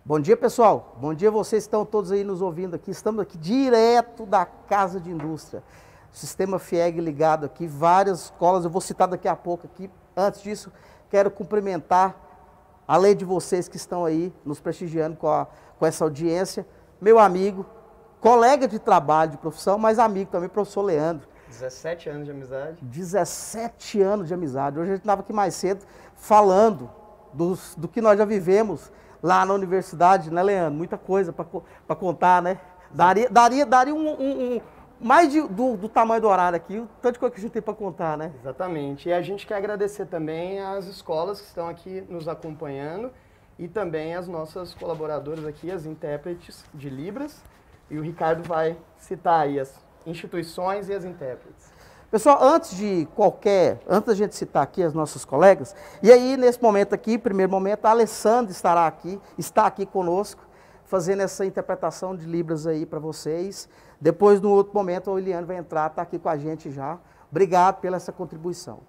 Bom dia, pessoal. Bom dia, vocês estão todos aí nos ouvindo aqui. Estamos aqui direto da Casa de Indústria. Sistema FIEG ligado aqui, várias escolas, eu vou citar daqui a pouco aqui. Antes disso, quero cumprimentar, além de vocês que estão aí nos prestigiando com essa audiência, meu amigo, colega de trabalho, de profissão, mas amigo também, professor Leandro. 17 anos de amizade. 17 anos de amizade. Hoje a gente estava aqui mais cedo falando do que nós já vivemos lá na universidade, né, Leandro? Muita coisa para contar, né? Daria mais do tamanho do horário aqui, o tanto de coisa que a gente tem para contar, né? Exatamente. E a gente quer agradecer também às escolas que estão aqui nos acompanhando e também às nossas colaboradoras aqui, as intérpretes de Libras. E o Ricardo vai citar aí as instituições e as intérpretes. Pessoal, antes da gente citar aqui as nossas colegas, e aí nesse momento aqui, primeiro momento, a Alessandra está aqui conosco, fazendo essa interpretação de Libras aí para vocês. Depois, no outro momento, o Eliane vai entrar, está aqui com a gente já. Obrigado pela essa contribuição.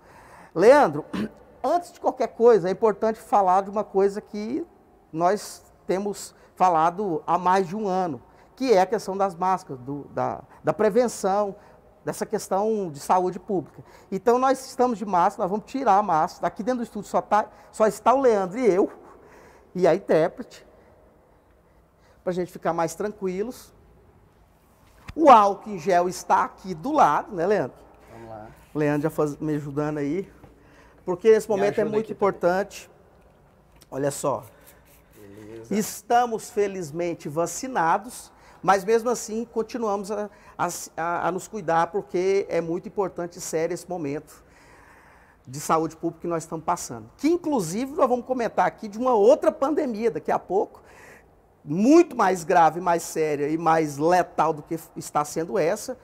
Leandro, antes de qualquer coisa, é importante falar de uma coisa que nós temos falado há mais de um ano, que é a questão das máscaras, da prevenção, dessa questão de saúde pública. Então, nós estamos de máscara, nós vamos tirar a máscara. Aqui dentro do estúdio só está o Leandro e eu, e a intérprete, para a gente ficar mais tranquilos. O álcool em gel está aqui do lado, né, Leandro? Vamos lá. O Leandro já me ajudando aí, porque esse momento é muito importante. Olha só. Beleza. Estamos felizmente vacinados, mas mesmo assim continuamos a nos cuidar, porque é muito importante e sério esse momento de saúde pública que nós estamos passando. Que inclusive nós vamos comentar aqui de uma outra pandemia daqui a pouco, muito mais grave, mais séria e mais letal do que está sendo essa,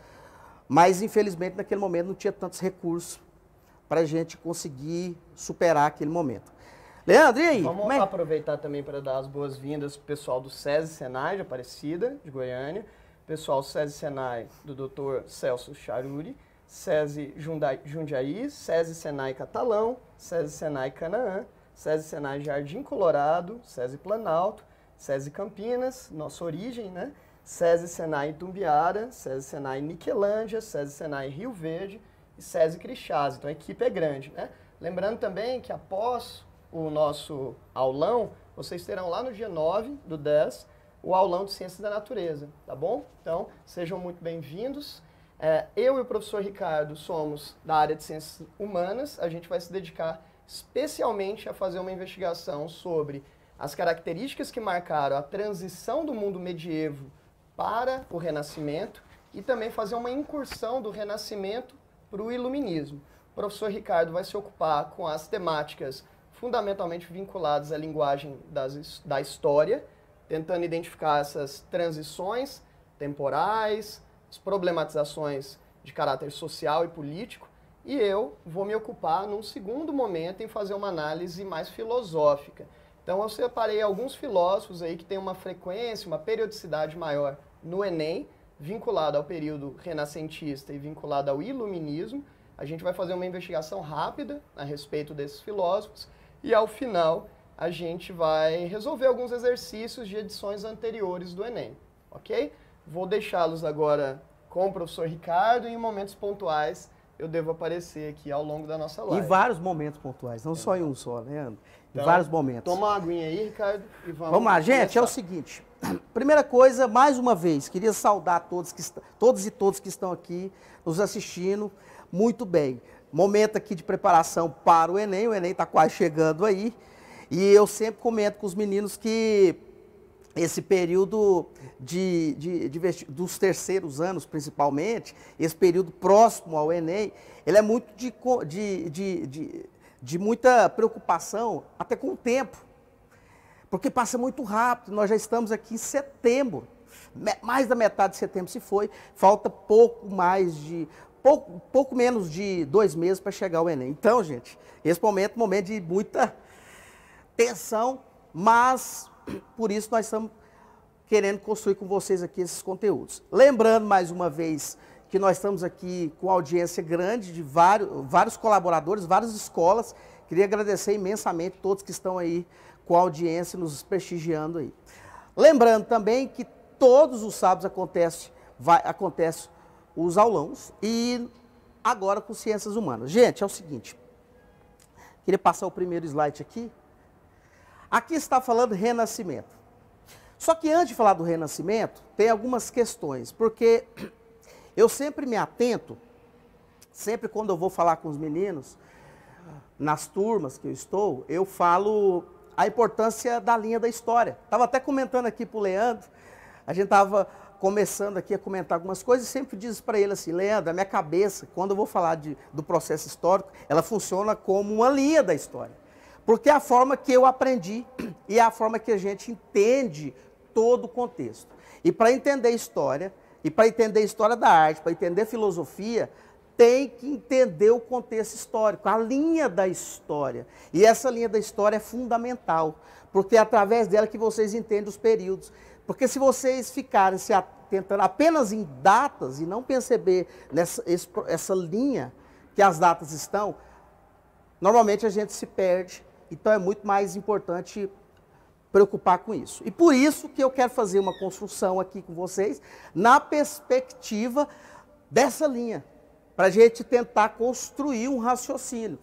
mas infelizmente naquele momento não tinha tantos recursos para a gente conseguir superar aquele momento. Leandro, e aí? Vamos aproveitar também para dar as boas-vindas para o pessoal do SESI Senai de Aparecida, de Goiânia, pessoal do SESI Senai do Dr. Celso Charuri, SESI Jundiaí, SESI Senai Catalão, SESI Senai Canaã, SESI Senai Jardim Colorado, SESI Planalto, SESI Campinas, nossa origem, né? SESI Senai Itumbiara, SESI Senai Niquelândia, SESI Senai Rio Verde e SESI Crixás. Então a equipe é grande, né? Lembrando também que após o nosso aulão, vocês terão lá no dia 9/10 o aulão de Ciências da Natureza, tá bom? Então, sejam muito bem-vindos. Eu e o professor Ricardo somos da área de Ciências Humanas, a gente vai se dedicar especialmente a fazer uma investigação sobre as características que marcaram a transição do mundo medievo para o Renascimento e também fazer uma incursão do Renascimento para o Iluminismo. o professor Ricardo vai se ocupar com as temáticas fundamentalmente vinculadas à linguagem da história, tentando identificar essas transições temporais, as problematizações de caráter social e político, e eu vou me ocupar, num segundo momento, em fazer uma análise mais filosófica. Então, eu separei alguns filósofos aí que têm uma frequência, uma periodicidade maior no Enem, vinculado ao período renascentista e vinculado ao iluminismo. A gente vai fazer uma investigação rápida a respeito desses filósofos e, ao final, a gente vai resolver alguns exercícios de edições anteriores do Enem, ok? Vou deixá-los agora com o professor Ricardo e em momentos pontuais eu devo aparecer aqui ao longo da nossa live. Em vários momentos pontuais, não só em um só, né, André? Em vários momentos. Toma uma aguinha aí, Ricardo, e vamos lá, gente, é o seguinte. Primeira coisa, mais uma vez, queria saudar todos e todos que estão aqui nos assistindo muito bem. Momento aqui de preparação para o Enem está quase chegando aí. E eu sempre comento com os meninos que esse período dos terceiros anos, principalmente, esse período próximo ao Enem, ele é muito de muita preocupação, até com o tempo, porque passa muito rápido. Nós já estamos aqui em setembro, mais da metade de setembro se foi, falta pouco menos de 2 meses para chegar ao Enem. Então, gente, esse momento é um momento de muita tensão, mas por isso nós estamos querendo construir com vocês aqui esses conteúdos. Lembrando mais uma vez que nós estamos aqui com audiência grande de vários colaboradores, várias escolas. Queria agradecer imensamente todos que estão aí com a audiência, nos prestigiando aí. Lembrando também que todos os sábados acontece os aulões e agora com Ciências Humanas. Gente, é o seguinte, queria passar o primeiro slide aqui. Aqui está falando Renascimento. Só que antes de falar do Renascimento, tem algumas questões, porque eu sempre me atento, sempre quando eu vou falar com os meninos, nas turmas que eu estou, eu falo a importância da linha da história. Estava até comentando aqui para o Leandro, a gente estava começando aqui a comentar algumas coisas e sempre diz para ele assim, Leandro, a minha cabeça, quando eu vou falar do processo histórico, ela funciona como uma linha da história. Porque é a forma que eu aprendi e é a forma que a gente entende todo o contexto. E para entender história, e para entender história da arte, para entender filosofia, tem que entender o contexto histórico, a linha da história. E essa linha da história é fundamental, porque é através dela que vocês entendem os períodos. Porque se vocês ficarem se atentando apenas em datas e não perceber essa linha que as datas estão, normalmente a gente se perde. Então é muito mais importante preocupar com isso. E por isso que eu quero fazer uma construção aqui com vocês na perspectiva dessa linha, para a gente tentar construir um raciocínio.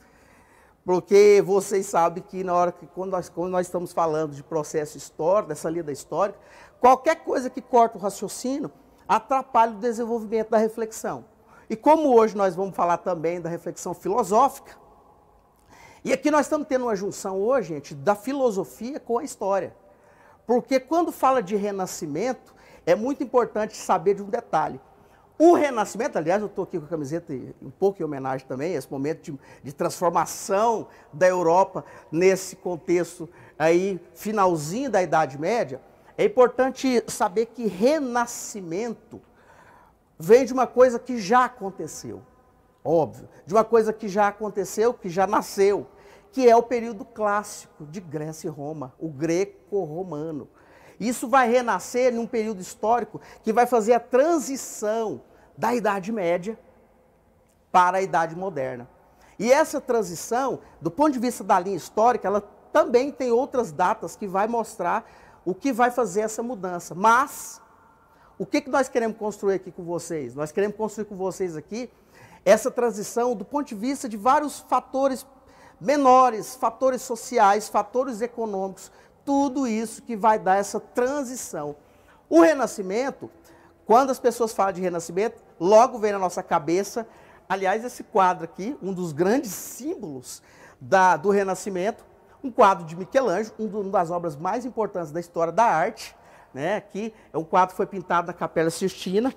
Porque vocês sabem que quando nós estamos falando de processo histórico, dessa linha da história, qualquer coisa que corta o raciocínio atrapalha o desenvolvimento da reflexão. E como hoje nós vamos falar também da reflexão filosófica, e aqui nós estamos tendo uma junção hoje, gente, da filosofia com a história. Porque quando fala de renascimento, é muito importante saber de um detalhe. O renascimento, aliás, eu estou aqui com a camiseta um pouco em homenagem também, a esse momento de transformação da Europa nesse contexto aí, finalzinho da Idade Média, é importante saber que renascimento vem de uma coisa que já aconteceu. Óbvio, de uma coisa que já aconteceu, que já nasceu, que é o período clássico de Grécia e Roma, o greco-romano. Isso vai renascer num período histórico que vai fazer a transição da Idade Média para a Idade Moderna. E essa transição, do ponto de vista da linha histórica, ela também tem outras datas que vai mostrar o que vai fazer essa mudança. Mas, o que nós queremos construir aqui com vocês? Nós queremos construir com vocês aqui essa transição do ponto de vista de vários fatores menores, fatores sociais, fatores econômicos, tudo isso que vai dar essa transição. O Renascimento, quando as pessoas falam de Renascimento, logo vem na nossa cabeça, aliás, esse quadro aqui, um dos grandes símbolos do Renascimento, um quadro de Michelangelo, uma das obras mais importantes da história da arte, né? Aqui é um quadro que foi pintado na Capela Sistina.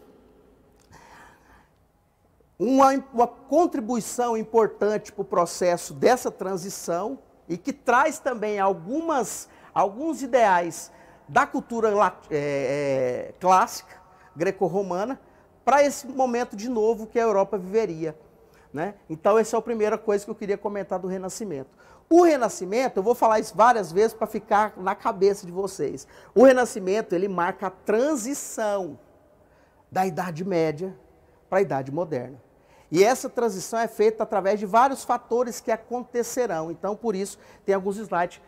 uma contribuição importante para o processo dessa transição e que traz também alguns ideais da cultura clássica, greco-romana, para esse momento de novo que a Europa viveria, né? Então, essa é a primeira coisa que eu queria comentar do Renascimento. O Renascimento, eu vou falar isso várias vezes para ficar na cabeça de vocês. O Renascimento, ele marca a transição da Idade Média para a Idade Moderna. E essa transição é feita através de vários fatores que acontecerão. Então, por isso, tem alguns slides.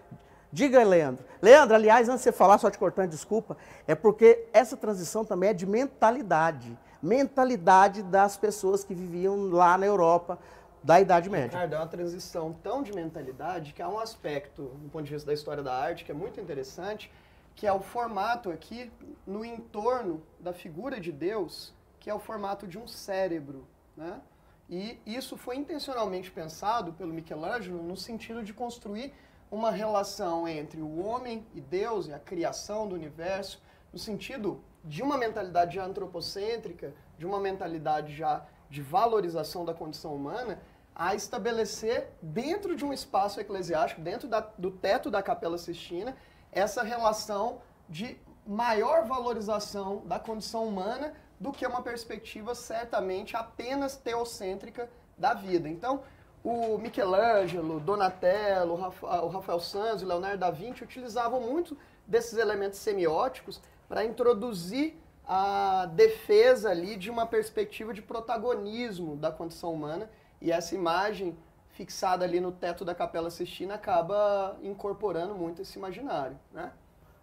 Diga, Leandro. Leandro, aliás, antes de você falar, só te cortando, desculpa, é porque essa transição também é de mentalidade. Mentalidade das pessoas que viviam lá na Europa da Idade Média. Ricardo, é uma transição tão de mentalidade que há um aspecto, do ponto de vista da história da arte, que é muito interessante, que é o formato aqui, no entorno da figura de Deus, que é o formato de um cérebro, né? E isso foi intencionalmente pensado pelo Michelangelo no sentido de construir uma relação entre o homem e Deus e a criação do universo, no sentido de uma mentalidade já antropocêntrica, de uma mentalidade já de valorização da condição humana, a estabelecer dentro de um espaço eclesiástico, dentro do teto da Capela Sistina, essa relação de maior valorização da condição humana do que uma perspectiva certamente apenas teocêntrica da vida. Então, o Michelangelo, Donatello, o Rafael Sanzio, o Leonardo da Vinci utilizavam muito desses elementos semióticos para introduzir a defesa ali de uma perspectiva de protagonismo da condição humana, e essa imagem fixada ali no teto da Capela Sistina acaba incorporando muito esse imaginário, né?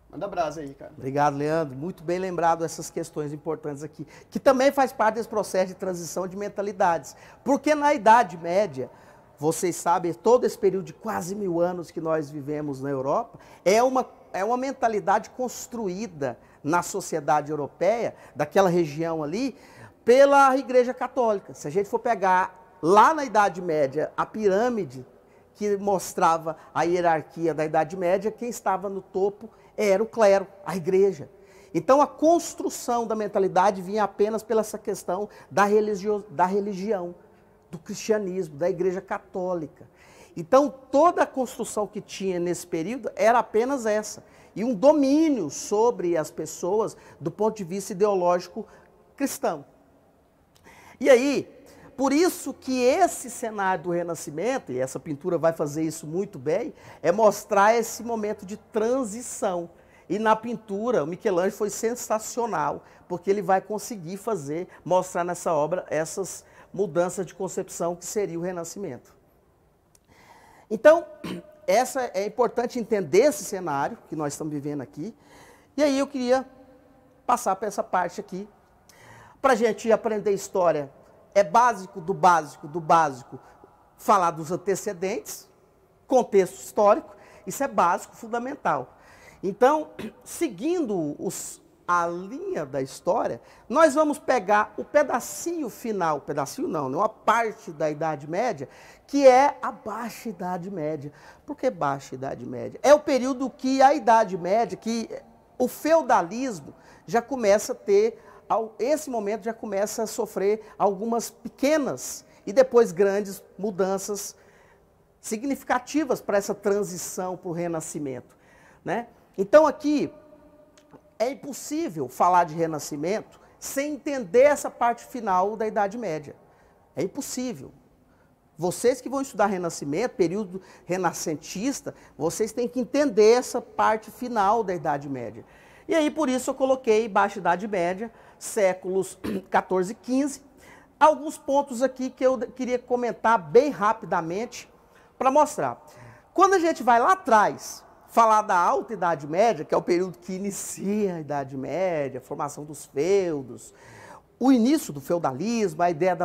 Manda brasa aí, cara. Obrigado, Leandro. Muito bem lembrado essas questões importantes aqui, que também faz parte desse processo de transição de mentalidades. Porque na Idade Média, vocês sabem, todo esse período de quase 1000 anos que nós vivemos na Europa, é uma mentalidade construída na sociedade europeia, daquela região ali, pela Igreja Católica. Se a gente for pegar lá na Idade Média a pirâmide que mostrava a hierarquia da Idade Média, quem estava no topo era o clero, a igreja. Então a construção da mentalidade vinha apenas pela essa questão da religião, do cristianismo, da Igreja Católica. Então toda a construção que tinha nesse período era apenas essa. E um domínio sobre as pessoas do ponto de vista ideológico cristão. E aí, por isso que esse cenário do Renascimento, e essa pintura vai fazer isso muito bem, é mostrar esse momento de transição. E na pintura, o Michelangelo foi sensacional, porque ele vai conseguir mostrar nessa obra essas mudanças de concepção que seria o Renascimento. Então, é importante entender esse cenário que nós estamos vivendo aqui. E aí eu queria passar para essa parte aqui, para a gente aprender história. É básico do básico, falar dos antecedentes, contexto histórico, isso é básico, fundamental. Então, seguindo a linha da história, nós vamos pegar o pedacinho final, pedacinho não, uma parte da Idade Média, que é a Baixa Idade Média. Por que Baixa Idade Média? É o período que a Idade Média, que o feudalismo já começa a ter, esse momento já começa a sofrer algumas pequenas e depois grandes mudanças significativas para essa transição para o Renascimento, né? Então aqui é impossível falar de Renascimento sem entender essa parte final da Idade Média. É impossível. Vocês que vão estudar Renascimento, período renascentista, vocês têm que entender essa parte final da Idade Média. E aí, por isso, eu coloquei Baixa Idade Média, séculos 14 e 15. Alguns pontos aqui que eu queria comentar bem rapidamente para mostrar. Quando a gente vai lá atrás, falar da Alta Idade Média, que é o período que inicia a Idade Média, a formação dos feudos, o início do feudalismo, a ideia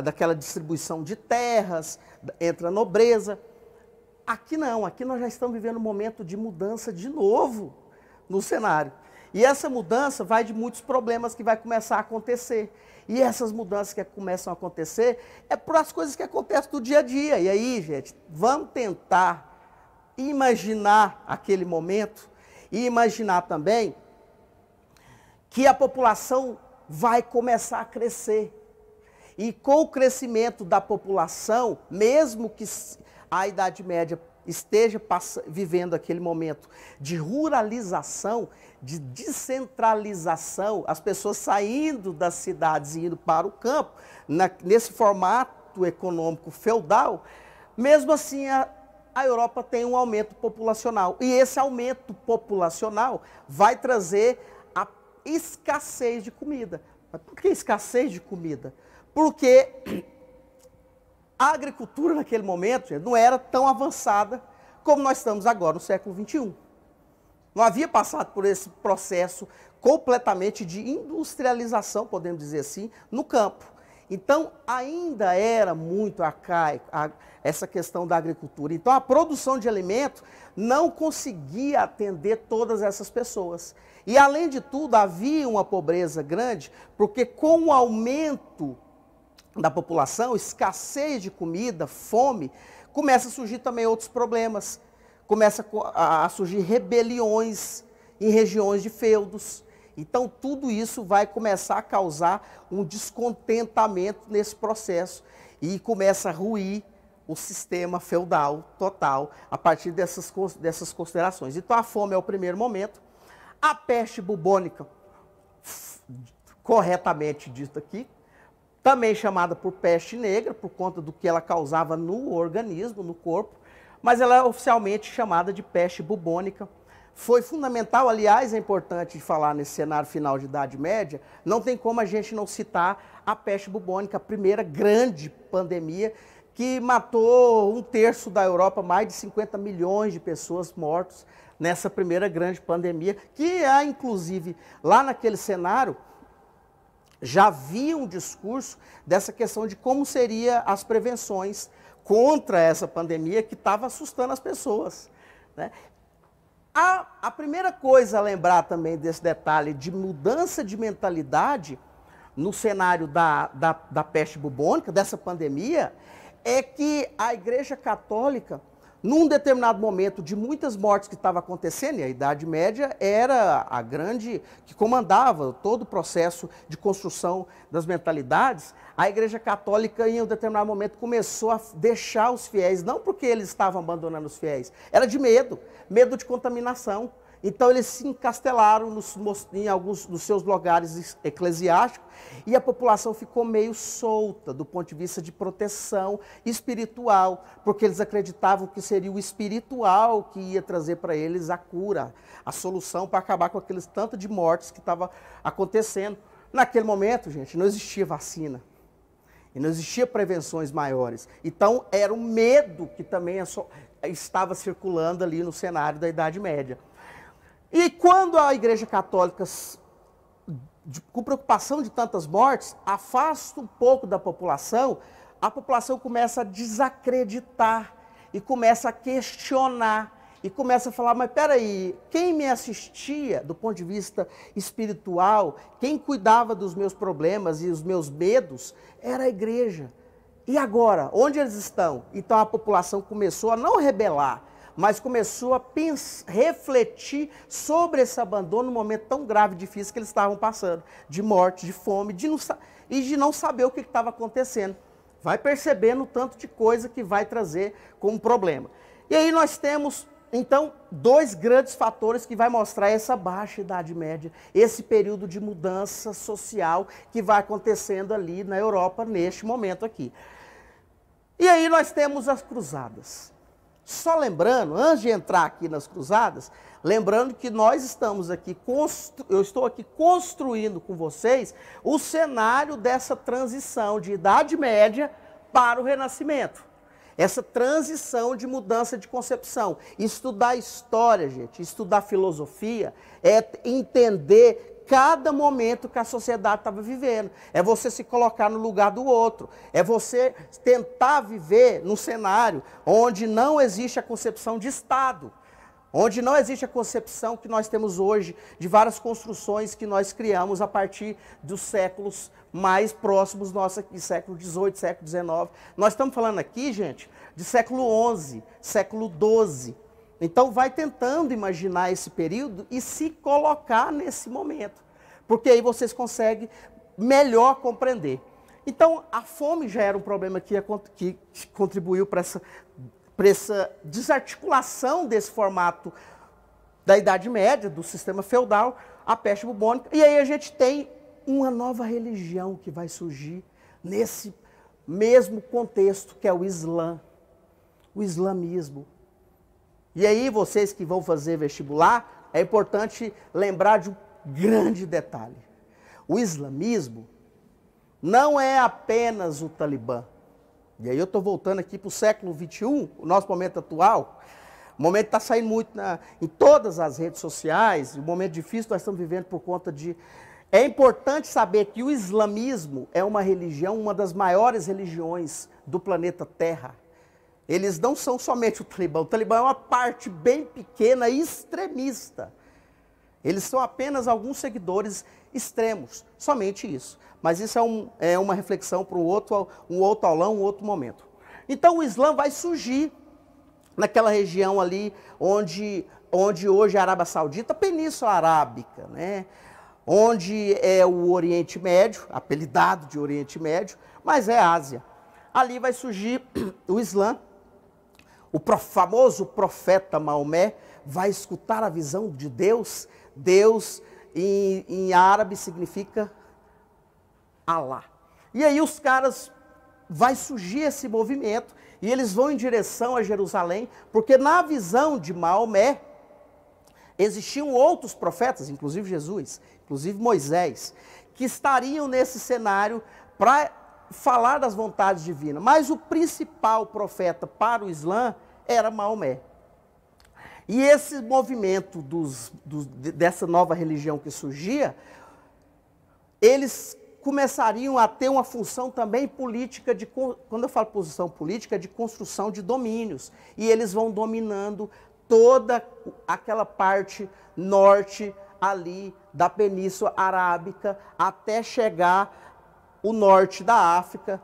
daquela distribuição de terras entre a nobreza. Aqui não, aqui nós já estamos vivendo um momento de mudança de novo no cenário. E essa mudança vai de muitos problemas que vai começar a acontecer. E essas mudanças que começam a acontecer é por as coisas que acontecem do dia a dia. E aí, gente, vamos tentar imaginar aquele momento e imaginar também que a população vai começar a crescer. E com o crescimento da população, mesmo que a Idade Média esteja vivendo aquele momento de ruralização, de descentralização, as pessoas saindo das cidades e indo para o campo, nesse formato econômico feudal, mesmo assim a Europa tem um aumento populacional. E esse aumento populacional vai trazer a escassez de comida. Mas por que escassez de comida? Porque a agricultura naquele momento, gente, não era tão avançada como nós estamos agora no século XXI. Não havia passado por esse processo completamente de industrialização, podemos dizer assim, no campo. Então, ainda era muito arcaico essa questão da agricultura. Então, a produção de alimento não conseguia atender todas essas pessoas. E, além de tudo, havia uma pobreza grande, porque com o aumento da população, escassez de comida, fome, começa a surgir também outros problemas. Começa a surgir rebeliões em regiões de feudos. Então, tudo isso vai começar a causar um descontentamento nesse processo e começa a ruir o sistema feudal total a partir dessas considerações. Então, a fome é o primeiro momento. A peste bubônica, corretamente dito aqui, também chamada por peste negra, por conta do que ela causava no organismo, no corpo, mas ela é oficialmente chamada de peste bubônica. Foi fundamental, aliás, é importante falar nesse cenário final de Idade Média, não tem como a gente não citar a peste bubônica, a primeira grande pandemia que matou 1/3 da Europa, mais de 50 milhões de pessoas mortas nessa primeira grande pandemia, que há, inclusive, lá naquele cenário, já havia um discurso dessa questão de como seriam as prevenções contra essa pandemia que estava assustando as pessoas, né? A primeira coisa a lembrar também desse detalhe de mudança de mentalidade no cenário da peste bubônica, dessa pandemia, é que a Igreja Católica, num determinado momento de muitas mortes que estavam acontecendo, e a Idade Média era a grande, que comandava todo o processo de construção das mentalidades, a Igreja Católica, em um determinado momento, começou a deixar os fiéis, não porque eles estavam abandonando os fiéis, era de medo de contaminação. Então, eles se encastelaram em alguns dos seus lugares eclesiásticos e a população ficou meio solta do ponto de vista de proteção espiritual, porque eles acreditavam que seria o espiritual que ia trazer para eles a cura, a solução para acabar com aqueles tanto de mortes que estava acontecendo. Naquele momento, gente, não existia vacina e não existia prevenções maiores. Então, era o medo que também estava circulando ali no cenário da Idade Média. E quando a Igreja Católica, com preocupação de tantas mortes, afasta um pouco da população, a população começa a desacreditar e começa a questionar e começa a falar, mas peraí, quem me assistia do ponto de vista espiritual, quem cuidava dos meus problemas e os meus medos, era a igreja. E agora, onde eles estão? Então a população começou a não rebelar, mas começou a refletir sobre esse abandono num momento tão grave e difícil que eles estavam passando, de morte, de fome, e de não saber o que estava acontecendo. Vai percebendo o tanto de coisa que vai trazer como problema. E aí nós temos, então, dois grandes fatores que vai mostrar essa baixa Idade Média, esse período de mudança social que vai acontecendo ali na Europa neste momento aqui. E aí nós temos as cruzadas. Só lembrando, antes de entrar aqui nas cruzadas, lembrando que nós estamos aqui, eu estou aqui construindo com vocês o cenário dessa transição de Idade Média para o Renascimento. Essa transição de mudança de concepção. Estudar história, gente, estudar filosofia, é entender cada momento que a sociedade estava vivendo. É você se colocar no lugar do outro. É você tentar viver num cenário onde não existe a concepção de Estado. Onde não existe a concepção que nós temos hoje de várias construções que nós criamos a partir dos séculos mais próximos nossos aqui, século XVIII, século XIX. Nós estamos falando aqui, gente, de século XI, século XII. Então, vai tentando imaginar esse período e se colocar nesse momento, porque aí vocês conseguem melhor compreender. Então, a fome já era um problema que contribuiu para essa desarticulação desse formato da Idade Média, do sistema feudal, a peste bubônica. E aí a gente tem uma nova religião que vai surgir nesse mesmo contexto, que é o Islã, o islamismo. E aí, vocês que vão fazer vestibular, é importante lembrar de um grande detalhe. O islamismo não é apenas o Talibã. E aí eu estou voltando aqui para o século XXI, o nosso momento atual. O momento está saindo muito em todas as redes sociais, o momento difícil que nós estamos vivendo por conta de... É importante saber que o islamismo é uma religião, uma das maiores religiões do planeta Terra. Eles não são somente o Talibã. O Talibã é uma parte bem pequena e extremista. Eles são apenas alguns seguidores extremos, somente isso. Mas isso é uma reflexão para um outro aulão, um outro momento. Então o Islã vai surgir naquela região ali onde hoje é a Arábia Saudita, a Península Arábica, né? Onde é o Oriente Médio, apelidado de Oriente Médio, mas é a Ásia. Ali vai surgir o Islã. O famoso profeta Maomé vai escutar a visão de Deus. Deus, em árabe, significa Alá. E aí os caras, vai surgir esse movimento, e eles vão em direção a Jerusalém, porque na visão de Maomé, existiam outros profetas, inclusive Jesus, inclusive Moisés, que estariam nesse cenário para falar das vontades divinas. Mas o principal profeta para o Islã era Maomé. E esse movimento dessa nova religião que surgia, eles começariam a ter uma função também política, quando eu falo posição política, é de construção de domínios. E eles vão dominando toda aquela parte norte ali da Península Arábica, até chegar o norte da África,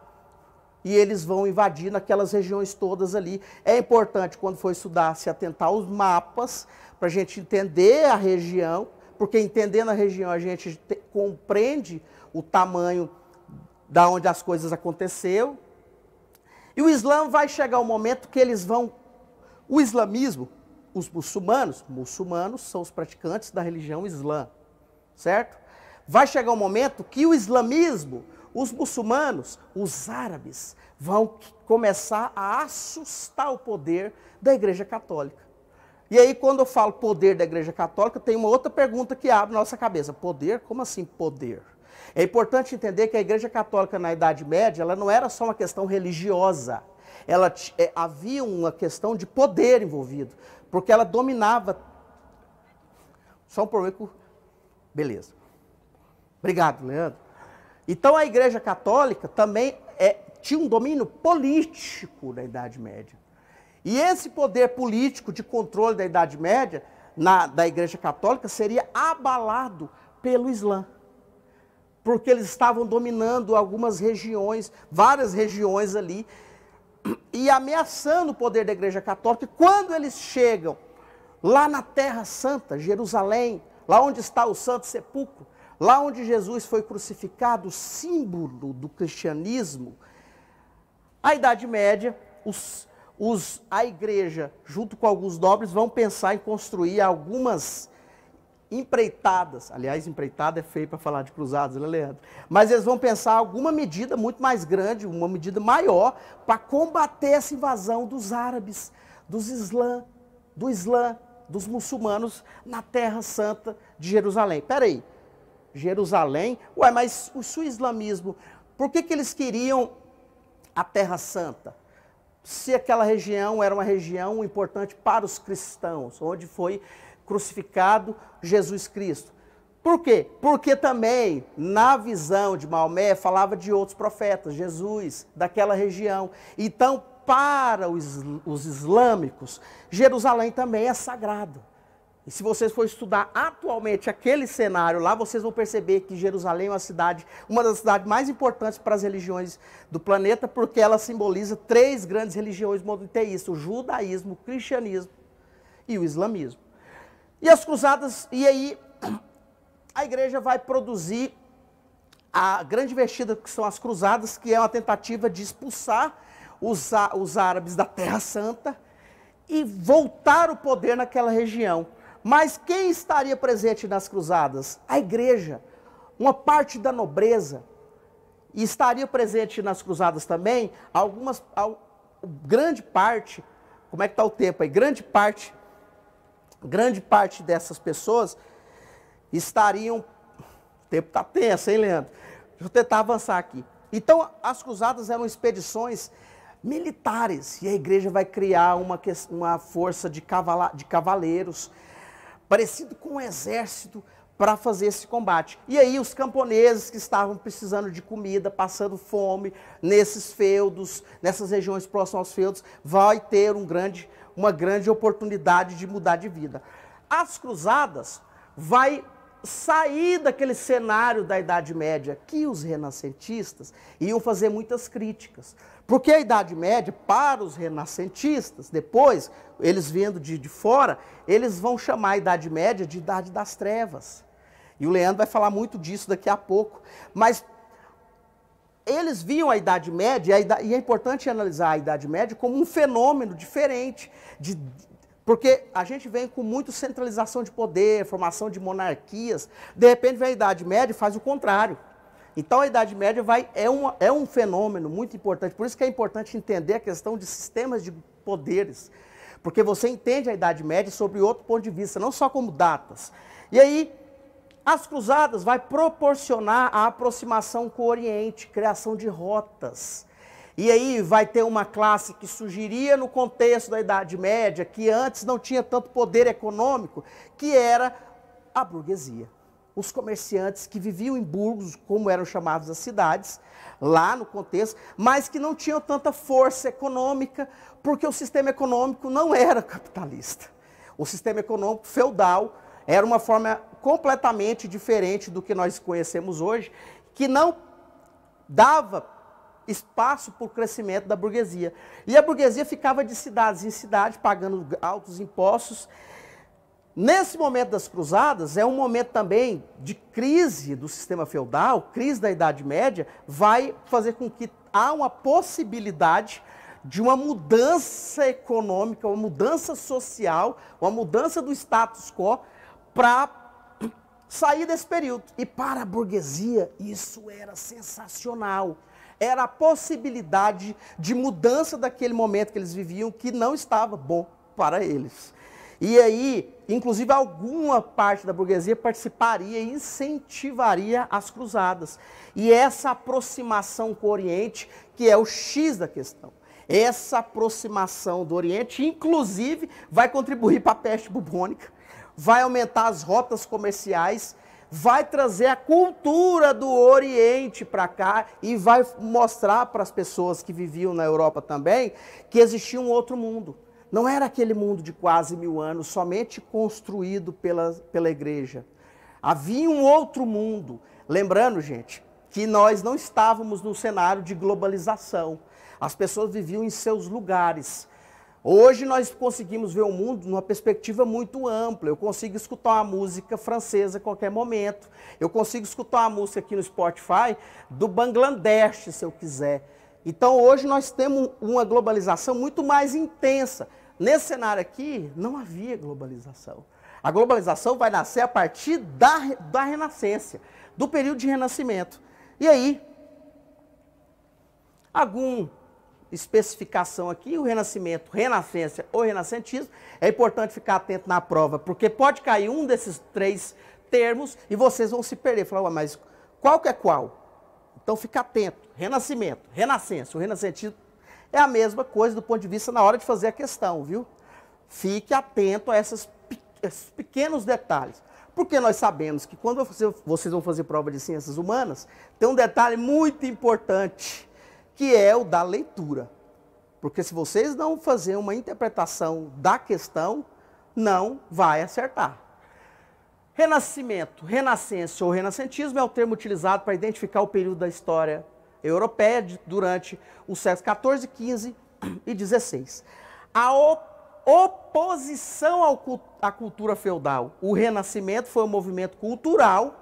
e eles vão invadindo aquelas regiões todas ali. É importante, quando for estudar, se atentar aos mapas, para a gente entender a região, porque entendendo a região a gente compreende o tamanho da onde as coisas aconteceram. E o Islã vai chegar o momento que eles vão... O islamismo, os muçulmanos são os praticantes da religião islã, certo? Vai chegar um momento que o islamismo, os muçulmanos, os árabes, vão começar a assustar o poder da Igreja Católica. E aí, quando eu falo poder da Igreja Católica, tem uma outra pergunta que abre na nossa cabeça. Poder? Como assim poder? É importante entender que a Igreja Católica na Idade Média, ela não era só uma questão religiosa. Havia uma questão de poder envolvido, porque ela dominava... Só um problema com... Beleza. Obrigado, Leandro. Então a Igreja Católica também tinha um domínio político na Idade Média. E esse poder político de controle da Idade Média, da Igreja Católica, seria abalado pelo Islã. Porque eles estavam dominando algumas regiões, várias regiões ali, e ameaçando o poder da Igreja Católica. E quando eles chegam lá na Terra Santa, Jerusalém, lá onde está o Santo Sepulcro, lá onde Jesus foi crucificado, símbolo do cristianismo, a Idade Média, a igreja, junto com alguns nobres, vão pensar em construir algumas empreitadas. Aliás, empreitada é feio para falar de cruzados, né, Leandro? Mas eles vão pensar alguma medida muito mais grande, uma medida maior, para combater essa invasão dos árabes, do Islã, dos muçulmanos na Terra Santa de Jerusalém. Espera aí. Jerusalém? Ué, mas o islamismo, por que eles queriam a Terra Santa? Se aquela região era uma região importante para os cristãos, onde foi crucificado Jesus Cristo. Por quê? Porque também, na visão de Maomé, falava de outros profetas, Jesus, daquela região. Então, para os islâmicos, Jerusalém também é sagrado. E se vocês forem estudar atualmente aquele cenário lá, vocês vão perceber que Jerusalém é uma das cidades mais importantes para as religiões do planeta, porque ela simboliza 3 grandes religiões monoteístas: o judaísmo, o cristianismo e o islamismo. E as cruzadas, e aí a igreja vai produzir a grande investida, que são as cruzadas, que é uma tentativa de expulsar os árabes da Terra Santa e voltar o poder naquela região. Mas quem estaria presente nas cruzadas? A igreja, uma parte da nobreza. E estaria presente nas cruzadas também grande parte, como é que está o tempo aí? Grande parte dessas pessoas estariam, o tempo está tenso, hein, Leandro? Deixa eu tentar avançar aqui. Então, as cruzadas eram expedições militares, e a igreja vai criar uma força de cavaleiros, parecido com um exército, para fazer esse combate. E aí os camponeses que estavam precisando de comida, passando fome, nesses feudos, nessas regiões próximas aos feudos, vai ter uma grande oportunidade de mudar de vida. As cruzadas vai sair daquele cenário da Idade Média, que os renascentistas iam fazer muitas críticas. Porque a Idade Média, para os renascentistas, depois, eles vindo de fora, eles vão chamar a Idade Média de Idade das Trevas. E o Leandro vai falar muito disso daqui a pouco. Mas eles viam a Idade Média, e é importante analisar a Idade Média como um fenômeno diferente. Porque a gente vem com muita centralização de poder, formação de monarquias. De repente vem a Idade Média e faz o contrário. Então a Idade Média é um fenômeno muito importante. Por isso que é importante entender a questão de sistemas de poderes. Porque você entende a Idade Média sob outro ponto de vista, não só como datas. E aí, as cruzadas vai proporcionar a aproximação com o Oriente, criação de rotas. E aí vai ter uma classe que surgiria no contexto da Idade Média, que antes não tinha tanto poder econômico, que era a burguesia. Os comerciantes que viviam em burgos, como eram chamadas as cidades, lá no contexto, mas que não tinham tanta força econômica, porque o sistema econômico não era capitalista. O sistema econômico feudal era uma forma completamente diferente do que nós conhecemos hoje, que não dava espaço para o crescimento da burguesia. E a burguesia ficava de cidades em cidade, pagando altos impostos. Nesse momento das cruzadas, é um momento também de crise do sistema feudal, crise da Idade Média, vai fazer com que há uma possibilidade de uma mudança econômica, uma mudança social, uma mudança do status quo para sair desse período. E para a burguesia, isso era sensacional. Era a possibilidade de mudança daquele momento que eles viviam, que não estava bom para eles. E aí, inclusive, alguma parte da burguesia participaria e incentivaria as cruzadas. E essa aproximação com o Oriente, que é o X da questão. Essa aproximação do Oriente, inclusive, vai contribuir para a peste bubônica, vai aumentar as rotas comerciais, vai trazer a cultura do Oriente para cá e vai mostrar para as pessoas que viviam na Europa também que existia um outro mundo. Não era aquele mundo de quase 1000 anos, somente construído pela igreja. Havia um outro mundo. Lembrando, gente, que nós não estávamos no cenário de globalização. As pessoas viviam em seus lugares. Hoje nós conseguimos ver o mundo numa perspectiva muito ampla. Eu consigo escutar uma música francesa a qualquer momento. Eu consigo escutar uma música aqui no Spotify do Bangladesh, se eu quiser. Então hoje nós temos uma globalização muito mais intensa. Nesse cenário aqui, não havia globalização. A globalização vai nascer a partir da Renascença, do período de Renascimento. E aí, alguma especificação aqui, o Renascimento, Renascença ou Renascentismo, é importante ficar atento na prova, porque pode cair um desses 3 termos e vocês vão se perder. Falar, mas qual que é qual? Então fica atento. Renascimento, Renascença, o Renascentismo é a mesma coisa do ponto de vista na hora de fazer a questão, viu? Fique atento a esses pequenos detalhes. Porque nós sabemos que quando vocês vão fazer prova de ciências humanas, tem um detalhe muito importante, que é o da leitura. Porque se vocês não fazerem uma interpretação da questão, não vai acertar. Renascimento, Renascença ou Renascentismo é o termo utilizado para identificar o período da história europeia durante os séculos XIV, XV e XVI. A oposição à cultura feudal. O Renascimento foi um movimento cultural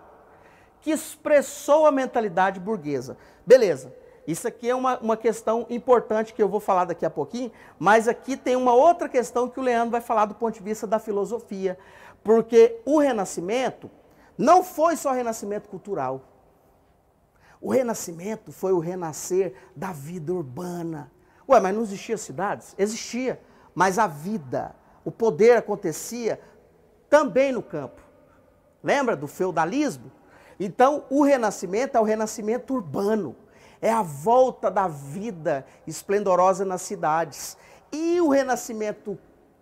que expressou a mentalidade burguesa. Beleza, isso aqui é uma questão importante que eu vou falar daqui a pouquinho, mas aqui tem uma outra questão que o Leandro vai falar do ponto de vista da filosofia, porque o Renascimento não foi só renascimento cultural. O Renascimento foi o renascer da vida urbana. Ué, mas não existia cidades? Existia, mas a vida, o poder acontecia também no campo. Lembra do feudalismo? Então, o Renascimento é o renascimento urbano. É a volta da vida esplendorosa nas cidades. E o renascimento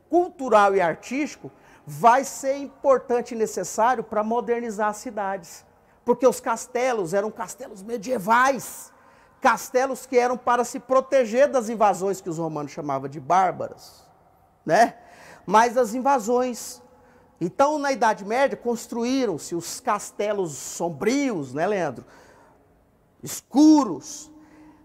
cultural e artístico vai ser importante e necessário para modernizar as cidades. Porque os castelos eram castelos medievais. Castelos que eram para se proteger das invasões que os romanos chamavam de bárbaras, né? Mas das invasões. Então, na Idade Média, construíram-se os castelos sombrios, né, Leandro? Escuros.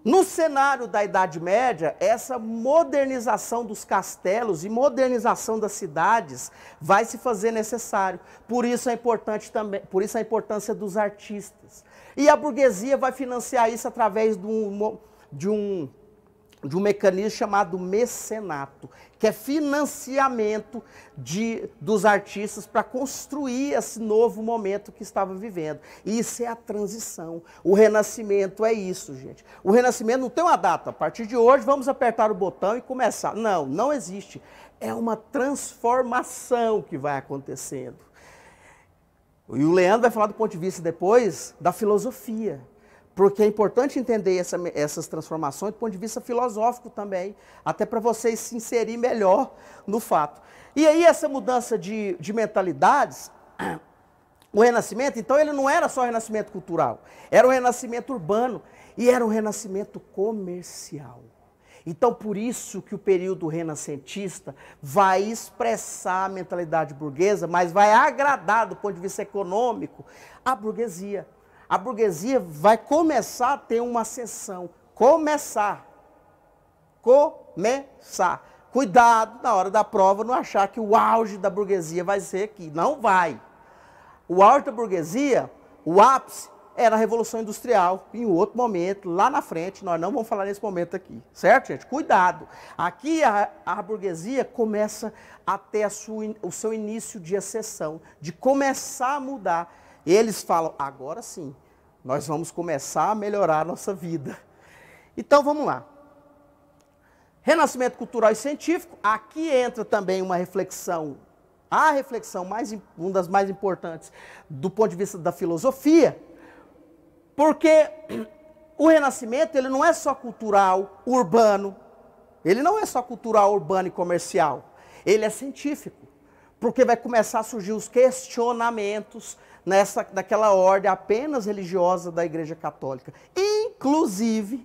No cenário da Idade Média, essa modernização dos castelos e modernização das cidades vai se fazer necessário. Por isso é importante também, por isso a importância dos artistas. E a burguesia vai financiar isso através de um mecanismo chamado mecenato, que é financiamento dos artistas para construir esse novo momento que estava vivendo. E isso é a transição. O Renascimento é isso, gente. O Renascimento não tem uma data. A partir de hoje vamos apertar o botão e começar. Não, não existe. É uma transformação que vai acontecendo. E o Leandro vai falar do ponto de vista depois da filosofia. Porque é importante entender essas transformações do ponto de vista filosófico também, até para vocês se inserir melhor no fato. E aí essa mudança de mentalidades, o Renascimento, então ele não era só o renascimento cultural, era o renascimento urbano e era o renascimento comercial. Então por isso que o período renascentista vai expressar a mentalidade burguesa, mas vai agradar do ponto de vista econômico a burguesia. A burguesia vai começar a ter uma ascensão. Começar. Cuidado na hora da prova não achar que o auge da burguesia vai ser aqui. Não vai. O auge da burguesia, o ápice, era a Revolução Industrial. Em outro momento, lá na frente, nós não vamos falar nesse momento aqui. Certo, gente? Cuidado. Aqui a burguesia começa a ter o seu início de ascensão, de começar a mudar. Eles falam, agora sim, nós vamos começar a melhorar a nossa vida. Então, vamos lá. Renascimento cultural e científico, aqui entra também uma reflexão, a reflexão, uma das mais importantes do ponto de vista da filosofia, porque o Renascimento ele não é só cultural, urbano, ele não é só cultural, urbano e comercial, ele é científico, porque vai começar a surgir os questionamentos naquela ordem apenas religiosa da Igreja Católica. Inclusive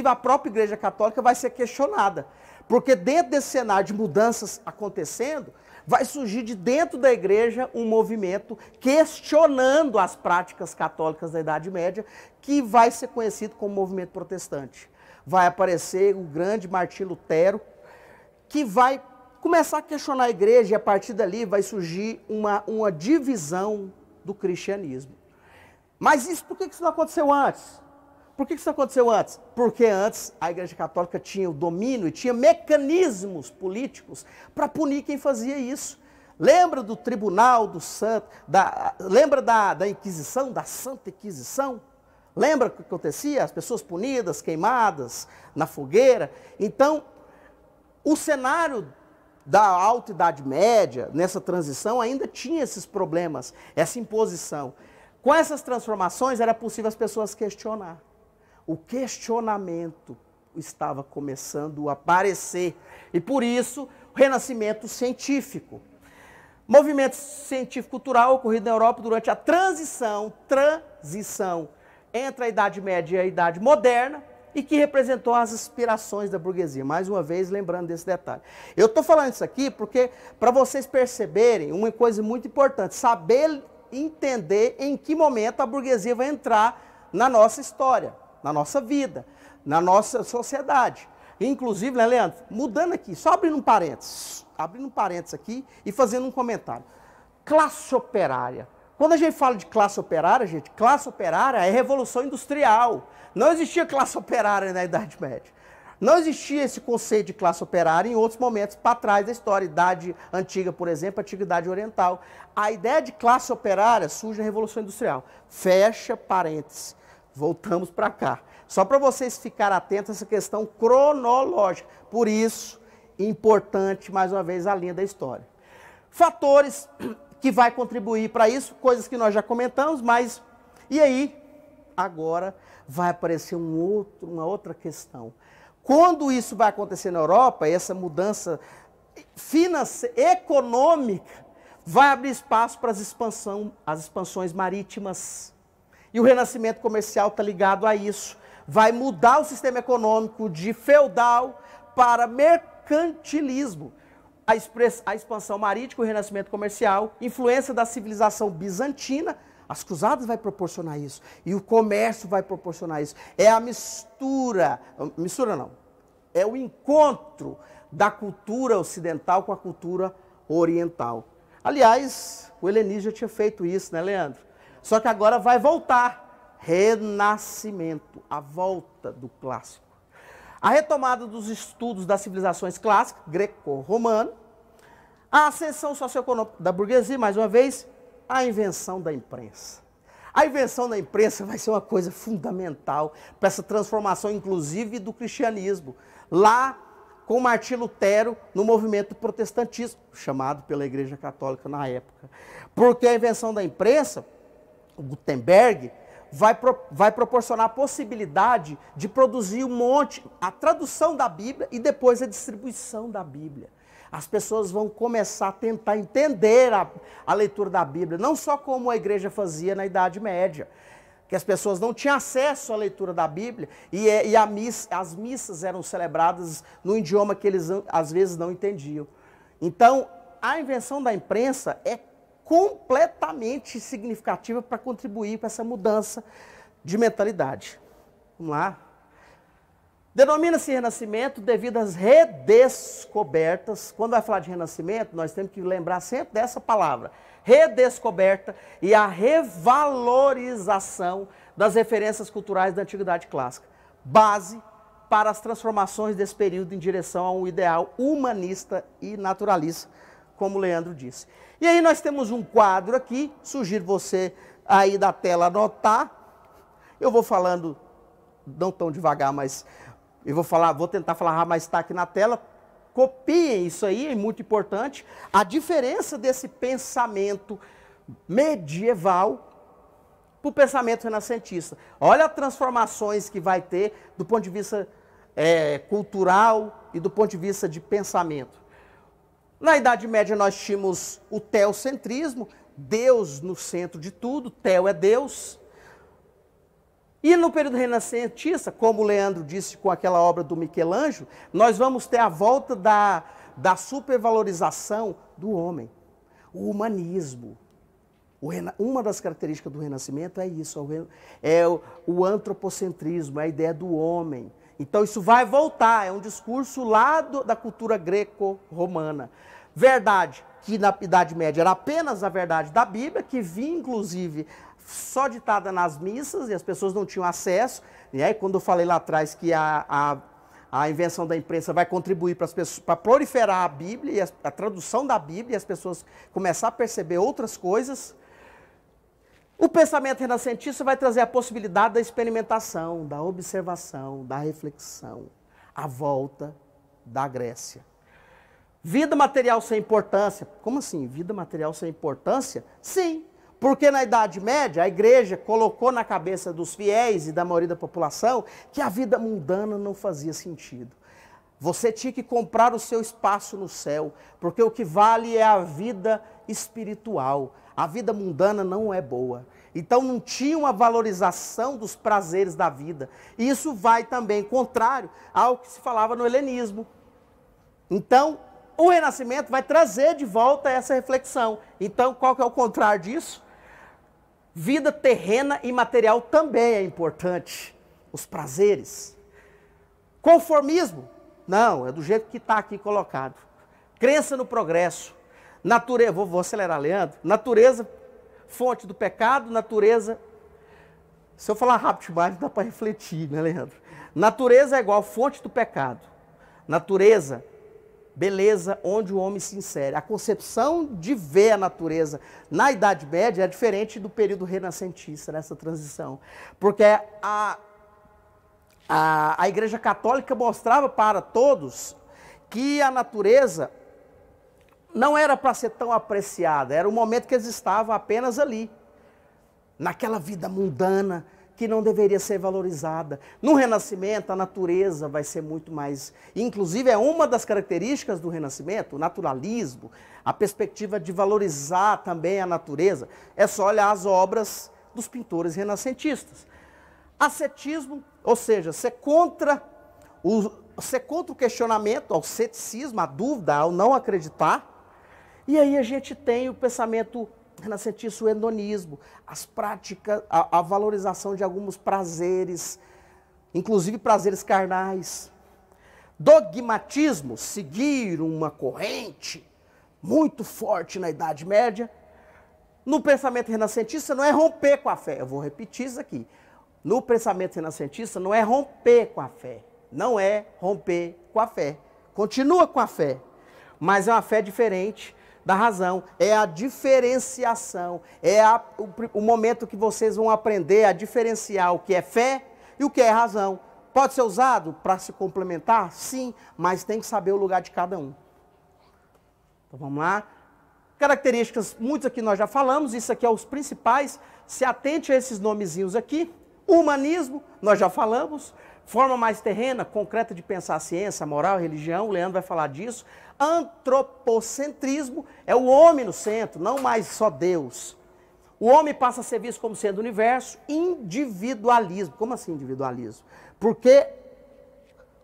a própria Igreja Católica vai ser questionada, porque dentro desse cenário de mudanças acontecendo, vai surgir de dentro da Igreja um movimento questionando as práticas católicas da Idade Média, que vai ser conhecido como movimento protestante. Vai aparecer o grande Martim Lutero, que vai começar a questionar a igreja e a partir dali vai surgir uma divisão do cristianismo. Mas isso, por que isso não aconteceu antes? Por que isso não aconteceu antes? Porque antes a Igreja Católica tinha o domínio e tinha mecanismos políticos para punir quem fazia isso. Lembra do tribunal do santo, lembra da Inquisição, da Santa Inquisição? Lembra o que acontecia? As pessoas punidas, queimadas na fogueira. Então, o cenário da Alta Idade Média, nessa transição, ainda tinha esses problemas, essa imposição. Com essas transformações, era possível as pessoas questionar. O questionamento estava começando a aparecer. E por isso, o renascimento científico. Movimento científico-cultural ocorrido na Europa durante a transição entre a Idade Média e a Idade Moderna, e que representou as aspirações da burguesia. Mais uma vez, lembrando desse detalhe. Eu estou falando isso aqui porque, para vocês perceberem uma coisa muito importante, saber entender em que momento a burguesia vai entrar na nossa história, na nossa vida, na nossa sociedade. Inclusive, né, Leandro, mudando aqui, só abrindo um parênteses aqui e fazendo um comentário. Classe operária. Quando a gente fala de classe operária, gente, classe operária é revolução industrial. Não existia classe operária na Idade Média. Não existia esse conceito de classe operária em outros momentos para trás da história. Idade antiga, por exemplo, Antiguidade Oriental. A ideia de classe operária surge na Revolução Industrial. Fecha parênteses. Voltamos para cá. Só para vocês ficarem atentos a essa questão cronológica. Por isso, importante, mais uma vez, a linha da história. Fatores que vai contribuir para isso, coisas que nós já comentamos, mas... E aí, agora, vai aparecer uma outra questão. Quando isso vai acontecer na Europa, essa mudança econômica vai abrir espaço para as expansões marítimas. E o renascimento comercial está ligado a isso. Vai mudar o sistema econômico de feudal para mercantilismo. A expansão marítima, o renascimento comercial, influência da civilização bizantina, as cruzadas vai proporcionar isso. E o comércio vai proporcionar isso. É a mistura não, é o encontro da cultura ocidental com a cultura oriental. Aliás, o helenismo já tinha feito isso, né, Leandro? Só que agora vai voltar. Renascimento, a volta do clássico. A retomada dos estudos das civilizações clássicas, greco-romano, a ascensão socioeconômica da burguesia, mais uma vez, a invenção da imprensa. A invenção da imprensa vai ser uma coisa fundamental para essa transformação, inclusive, do cristianismo. Lá, com Martim Lutero, no movimento do protestantismo, chamado pela Igreja Católica na época. Porque a invenção da imprensa, Gutenberg, vai proporcionar a possibilidade de produzir a tradução da Bíblia e depois a distribuição da Bíblia. As pessoas vão começar a tentar entender a leitura da Bíblia, não só como a igreja fazia na Idade Média, que as pessoas não tinham acesso à leitura da Bíblia e as missas eram celebradas no idioma que eles às vezes não entendiam. Então, a invenção da imprensa é completamente significativa para contribuir para essa mudança de mentalidade. Vamos lá. Denomina-se renascimento devido às redescobertas. Quando vai falar de renascimento, nós temos que lembrar sempre dessa palavra. Redescoberta e a revalorização das referências culturais da Antiguidade Clássica. Base para as transformações desse período em direção a um ideal humanista e naturalista, como o Leandro disse. E aí nós temos um quadro aqui, sugiro você aí da tela anotar. Eu vou falando, não tão devagar, mas vou tentar falar, mas está aqui na tela. Copiem isso aí, é muito importante. A diferença desse pensamento medieval para o pensamento renascentista. Olha as transformações que vai ter do ponto de vista cultural e do ponto de vista de pensamento. Na Idade Média nós tínhamos o teocentrismo, Deus no centro de tudo, Teo é Deus. E no período renascentista, como o Leandro disse com aquela obra do Michelangelo, nós vamos ter a volta da supervalorização do homem, o humanismo. Uma das características do Renascimento é isso, é o antropocentrismo, é a ideia do homem. Então isso vai voltar, é um discurso lá da cultura greco-romana. Verdade, que na Idade Média era apenas a verdade da Bíblia, que vinha inclusive só ditada nas missas e as pessoas não tinham acesso. E aí, quando eu falei lá atrás que a invenção da imprensa vai contribuir para proliferar a Bíblia, e a tradução da Bíblia, e as pessoas começar a perceber outras coisas, o pensamento renascentista vai trazer a possibilidade da experimentação, da observação, da reflexão, a volta da Grécia. Vida material sem importância. Como assim? Vida material sem importância? Sim, porque na Idade Média a igreja colocou na cabeça dos fiéis e da maioria da população que a vida mundana não fazia sentido. Você tinha que comprar o seu espaço no céu, porque o que vale é a vida espiritual. A vida mundana não é boa. Então não tinha uma valorização dos prazeres da vida. E isso vai também contrário ao que se falava no helenismo. Então, o Renascimento vai trazer de volta essa reflexão. Então, qual que é o contrário disso? Vida terrena e material também é importante. Os prazeres. Conformismo? Não, é do jeito que está aqui colocado. Crença no progresso. Natureza, vou acelerar, Leandro. Natureza fonte do pecado, natureza. Se eu falar rápido demais, dá para refletir, né, Leandro? Natureza é igual fonte do pecado. Natureza, beleza, onde o homem se insere. A concepção de ver a natureza na Idade Média é diferente do período renascentista, nessa transição. Porque a Igreja Católica mostrava para todos que a natureza não era para ser tão apreciada, era o momento que eles estavam apenas ali, naquela vida mundana, que não deveria ser valorizada. No Renascimento, a natureza vai ser muito mais... Inclusive, é uma das características do Renascimento, o naturalismo, a perspectiva de valorizar também a natureza. É só olhar as obras dos pintores renascentistas. Ascetismo, ou seja, ser contra o questionamento, ao ceticismo, à dúvida, ao não acreditar. E aí a gente tem o pensamento renascentista, o hedonismo, as práticas, a valorização de alguns prazeres, inclusive prazeres carnais. Dogmatismo, seguir uma corrente muito forte na Idade Média. No pensamento renascentista não é romper com a fé. Eu vou repetir isso aqui. No pensamento renascentista não é romper com a fé. Não é romper com a fé. Continua com a fé, mas é uma fé diferente da razão. É a diferenciação. É o momento que vocês vão aprender a diferenciar o que é fé e o que é razão. Pode ser usado para se complementar? Sim, mas tem que saber o lugar de cada um. Então vamos lá. Características, muitos aqui nós já falamos, isso aqui é os principais. Se atente a esses nomezinhos aqui. Humanismo, nós já falamos. Forma mais terrena, concreta de pensar a ciência, a moral, a religião, o Leandro vai falar disso. Antropocentrismo é o homem no centro, não mais só Deus. O homem passa a ser visto como sendo o universo. Individualismo. Como assim individualismo? Porque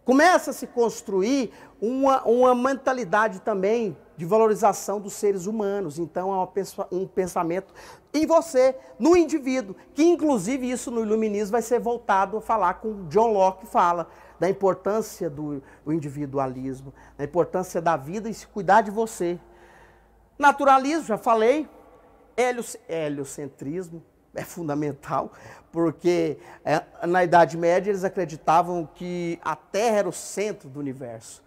começa a se construir uma mentalidade também de valorização dos seres humanos. Então, é um pensamento em você, no indivíduo, que inclusive isso no iluminismo vai ser voltado a falar com John Locke, fala da importância do individualismo, da importância da vida e se cuidar de você. Naturalismo, já falei. Heliocentrismo é fundamental, porque na Idade Média eles acreditavam que a Terra era o centro do universo.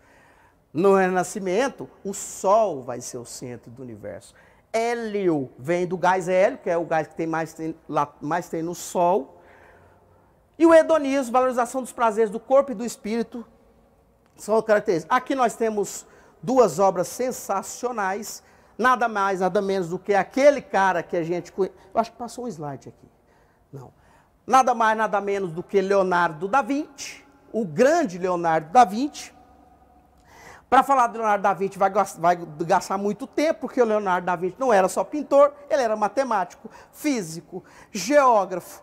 No Renascimento, o Sol vai ser o centro do universo. Hélio vem do gás hélio, que é o gás que tem mais tem no Sol. E o hedonismo, valorização dos prazeres do corpo e do espírito, são características. Aqui nós temos duas obras sensacionais, nada mais, nada menos do que aquele cara que a gente conhece. Eu acho que passou um slide aqui. Não. Nada mais, nada menos do que Leonardo da Vinci, o grande Leonardo da Vinci. Para falar de Leonardo da Vinci vai gastar muito tempo, porque o Leonardo da Vinci não era só pintor, ele era matemático, físico, geógrafo,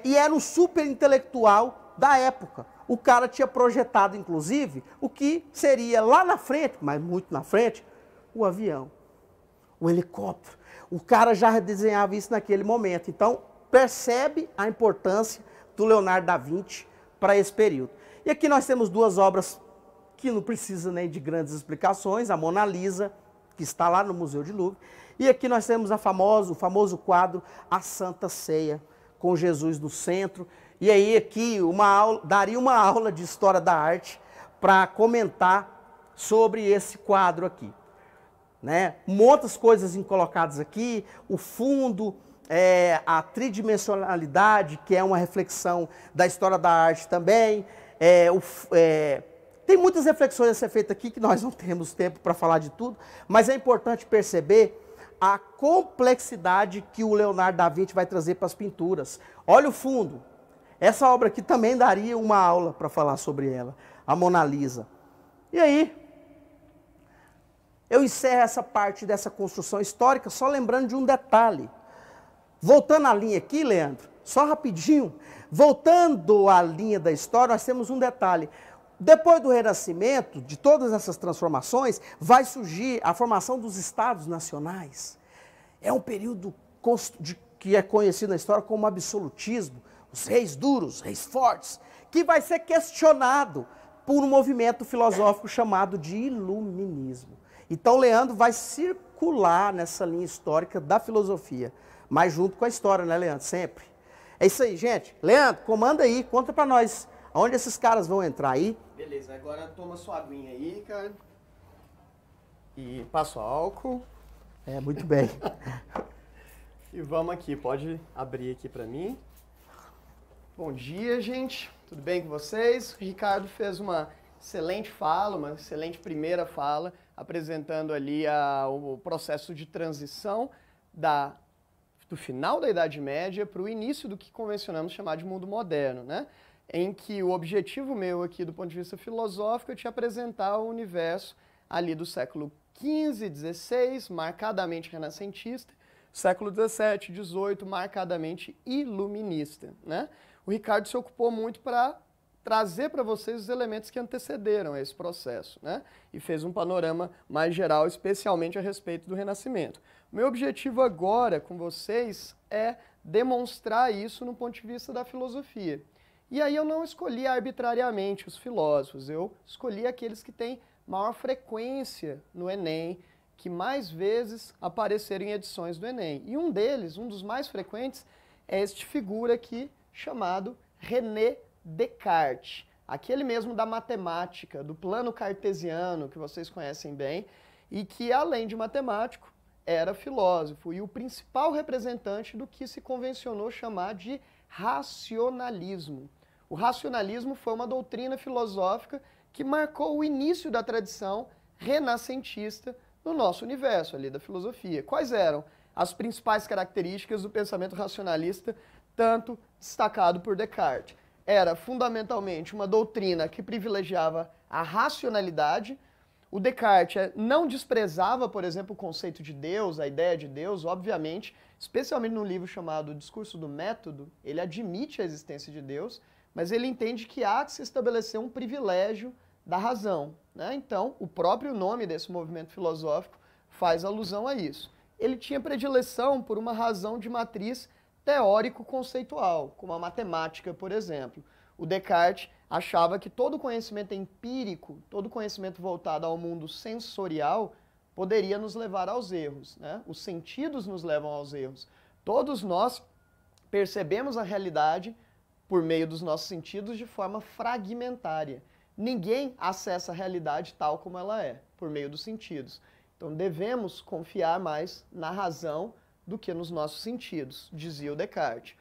e era um super intelectual da época. O cara tinha projetado, inclusive, o que seria lá na frente, mas muito na frente, o avião, o helicóptero. O cara já desenhava isso naquele momento. Então, percebe a importância do Leonardo da Vinci para esse período. E aqui nós temos duas obras que não precisa nem de grandes explicações, a Mona Lisa, que está lá no Museu de Louvre, e aqui nós temos o famoso quadro A Santa Ceia, com Jesus no centro. E aí aqui daria uma aula de História da Arte para comentar sobre esse quadro aqui. Né? Muitas coisas colocadas aqui, o fundo, a tridimensionalidade, que é uma reflexão da história da arte também, tem muitas reflexões a ser feitas aqui, que nós não temos tempo para falar de tudo, mas é importante perceber a complexidade que o Leonardo da Vinci vai trazer para as pinturas. Olha o fundo. Essa obra aqui também daria uma aula para falar sobre ela, a Mona Lisa. E aí, eu encerro essa parte dessa construção histórica só lembrando de um detalhe. Voltando à linha aqui, Leandro, só rapidinho, voltando à linha da história, nós temos um detalhe. Depois do Renascimento, de todas essas transformações, vai surgir a formação dos Estados Nacionais. É um período que é conhecido na história como absolutismo, os reis duros, os reis fortes, que vai ser questionado por um movimento filosófico chamado de iluminismo. Então, Leandro vai circular nessa linha histórica da filosofia, mas junto com a história, né, Leandro? Sempre. É isso aí, gente. Leandro, comanda aí, conta pra nós aonde esses caras vão entrar aí. Beleza, agora toma sua aguinha aí, cara. E passa o álcool. É, muito bem. E vamos aqui, pode abrir aqui pra mim. Bom dia, gente. Tudo bem com vocês? O Ricardo fez uma excelente fala, uma excelente primeira fala, apresentando ali o processo de transição do final da Idade Média para o início do que convencionamos chamar de mundo moderno, né? Em que o objetivo meu aqui, do ponto de vista filosófico, é te apresentar o universo ali do século XV, XVI, marcadamente renascentista, século XVII, XVIII, marcadamente iluminista, né? O Ricardo se ocupou muito para trazer para vocês os elementos que antecederam esse processo, né? E fez um panorama mais geral, especialmente a respeito do Renascimento. O meu objetivo agora com vocês é demonstrar isso no ponto de vista da filosofia. E aí eu não escolhi arbitrariamente os filósofos, eu escolhi aqueles que têm maior frequência no Enem, que mais vezes apareceram em edições do Enem. E um deles, um dos mais frequentes, é este figura aqui chamado René Descartes, aquele mesmo da matemática, do plano cartesiano, que vocês conhecem bem, e que, além de matemático, era filósofo e o principal representante do que se convencionou chamar de racionalismo. O racionalismo foi uma doutrina filosófica que marcou o início da tradição renascentista no nosso universo, ali da filosofia. Quais eram as principais características do pensamento racionalista, tanto destacado por Descartes? Era fundamentalmente uma doutrina que privilegiava a racionalidade. O Descartes não desprezava, por exemplo, o conceito de Deus, a ideia de Deus, obviamente, especialmente num livro chamado Discurso do Método, ele admite a existência de Deus, mas ele entende que há que se estabelecer um privilégio da razão, né? Então, o próprio nome desse movimento filosófico faz alusão a isso. Ele tinha predileção por uma razão de matriz teórico-conceitual, como a matemática, por exemplo. O Descartes achava que todo conhecimento empírico, todo conhecimento voltado ao mundo sensorial, poderia nos levar aos erros, né? Os sentidos nos levam aos erros. Todos nós percebemos a realidade por meio dos nossos sentidos de forma fragmentária. Ninguém acessa a realidade tal como ela é, por meio dos sentidos. Então devemos confiar mais na razão do que nos nossos sentidos, dizia o Descartes.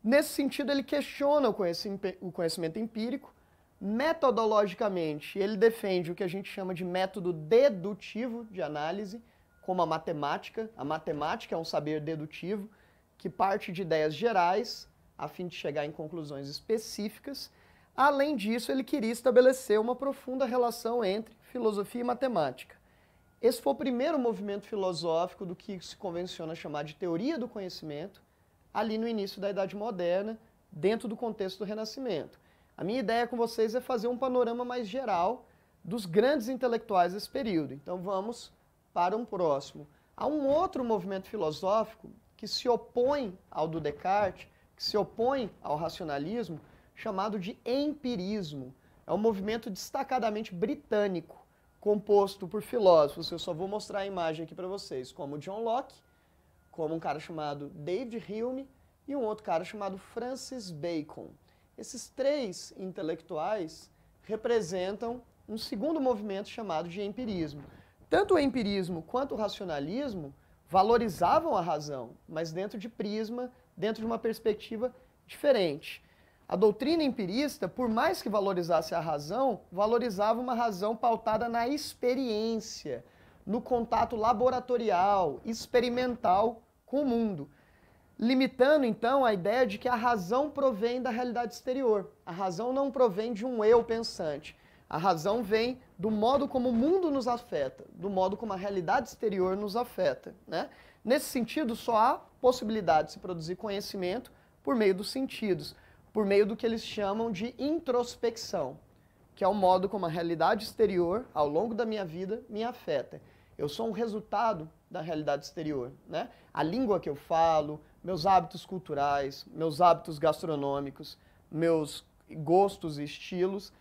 Nesse sentido, ele questiona o conhecimento empírico. Metodologicamente, ele defende o que a gente chama de método dedutivo de análise, como a matemática. A matemática é um saber dedutivo que parte de ideias gerais, a fim de chegar em conclusões específicas. Além disso, ele queria estabelecer uma profunda relação entre filosofia e matemática. Esse foi o primeiro movimento filosófico do que se convenciona chamar de teoria do conhecimento, ali no início da Idade Moderna, dentro do contexto do Renascimento. A minha ideia com vocês é fazer um panorama mais geral dos grandes intelectuais desse período. Então vamos para um próximo. Há um outro movimento filosófico que se opõe ao do Descartes, que se opõe ao racionalismo, chamado de empirismo. É um movimento destacadamente britânico, composto por filósofos. Eu só vou mostrar a imagem aqui para vocês, como John Locke, como um cara chamado David Hume e um outro cara chamado Francis Bacon. Esses três intelectuais representam um segundo movimento chamado de empirismo. Tanto o empirismo quanto o racionalismo valorizavam a razão, mas dentro de prisma, dentro de uma perspectiva diferente. A doutrina empirista, por mais que valorizasse a razão, valorizava uma razão pautada na experiência, no contato laboratorial, experimental com o mundo, limitando então a ideia de que a razão provém da realidade exterior. A razão não provém de um eu pensante. A razão vem do modo como o mundo nos afeta, do modo como a realidade exterior nos afeta, né? Nesse sentido, só há possibilidade de se produzir conhecimento por meio dos sentidos, por meio do que eles chamam de introspecção, que é o modo como a realidade exterior, ao longo da minha vida, me afeta. Eu sou um resultado da realidade exterior, né? A língua que eu falo, meus hábitos culturais, meus hábitos gastronômicos, meus gostos e estilos,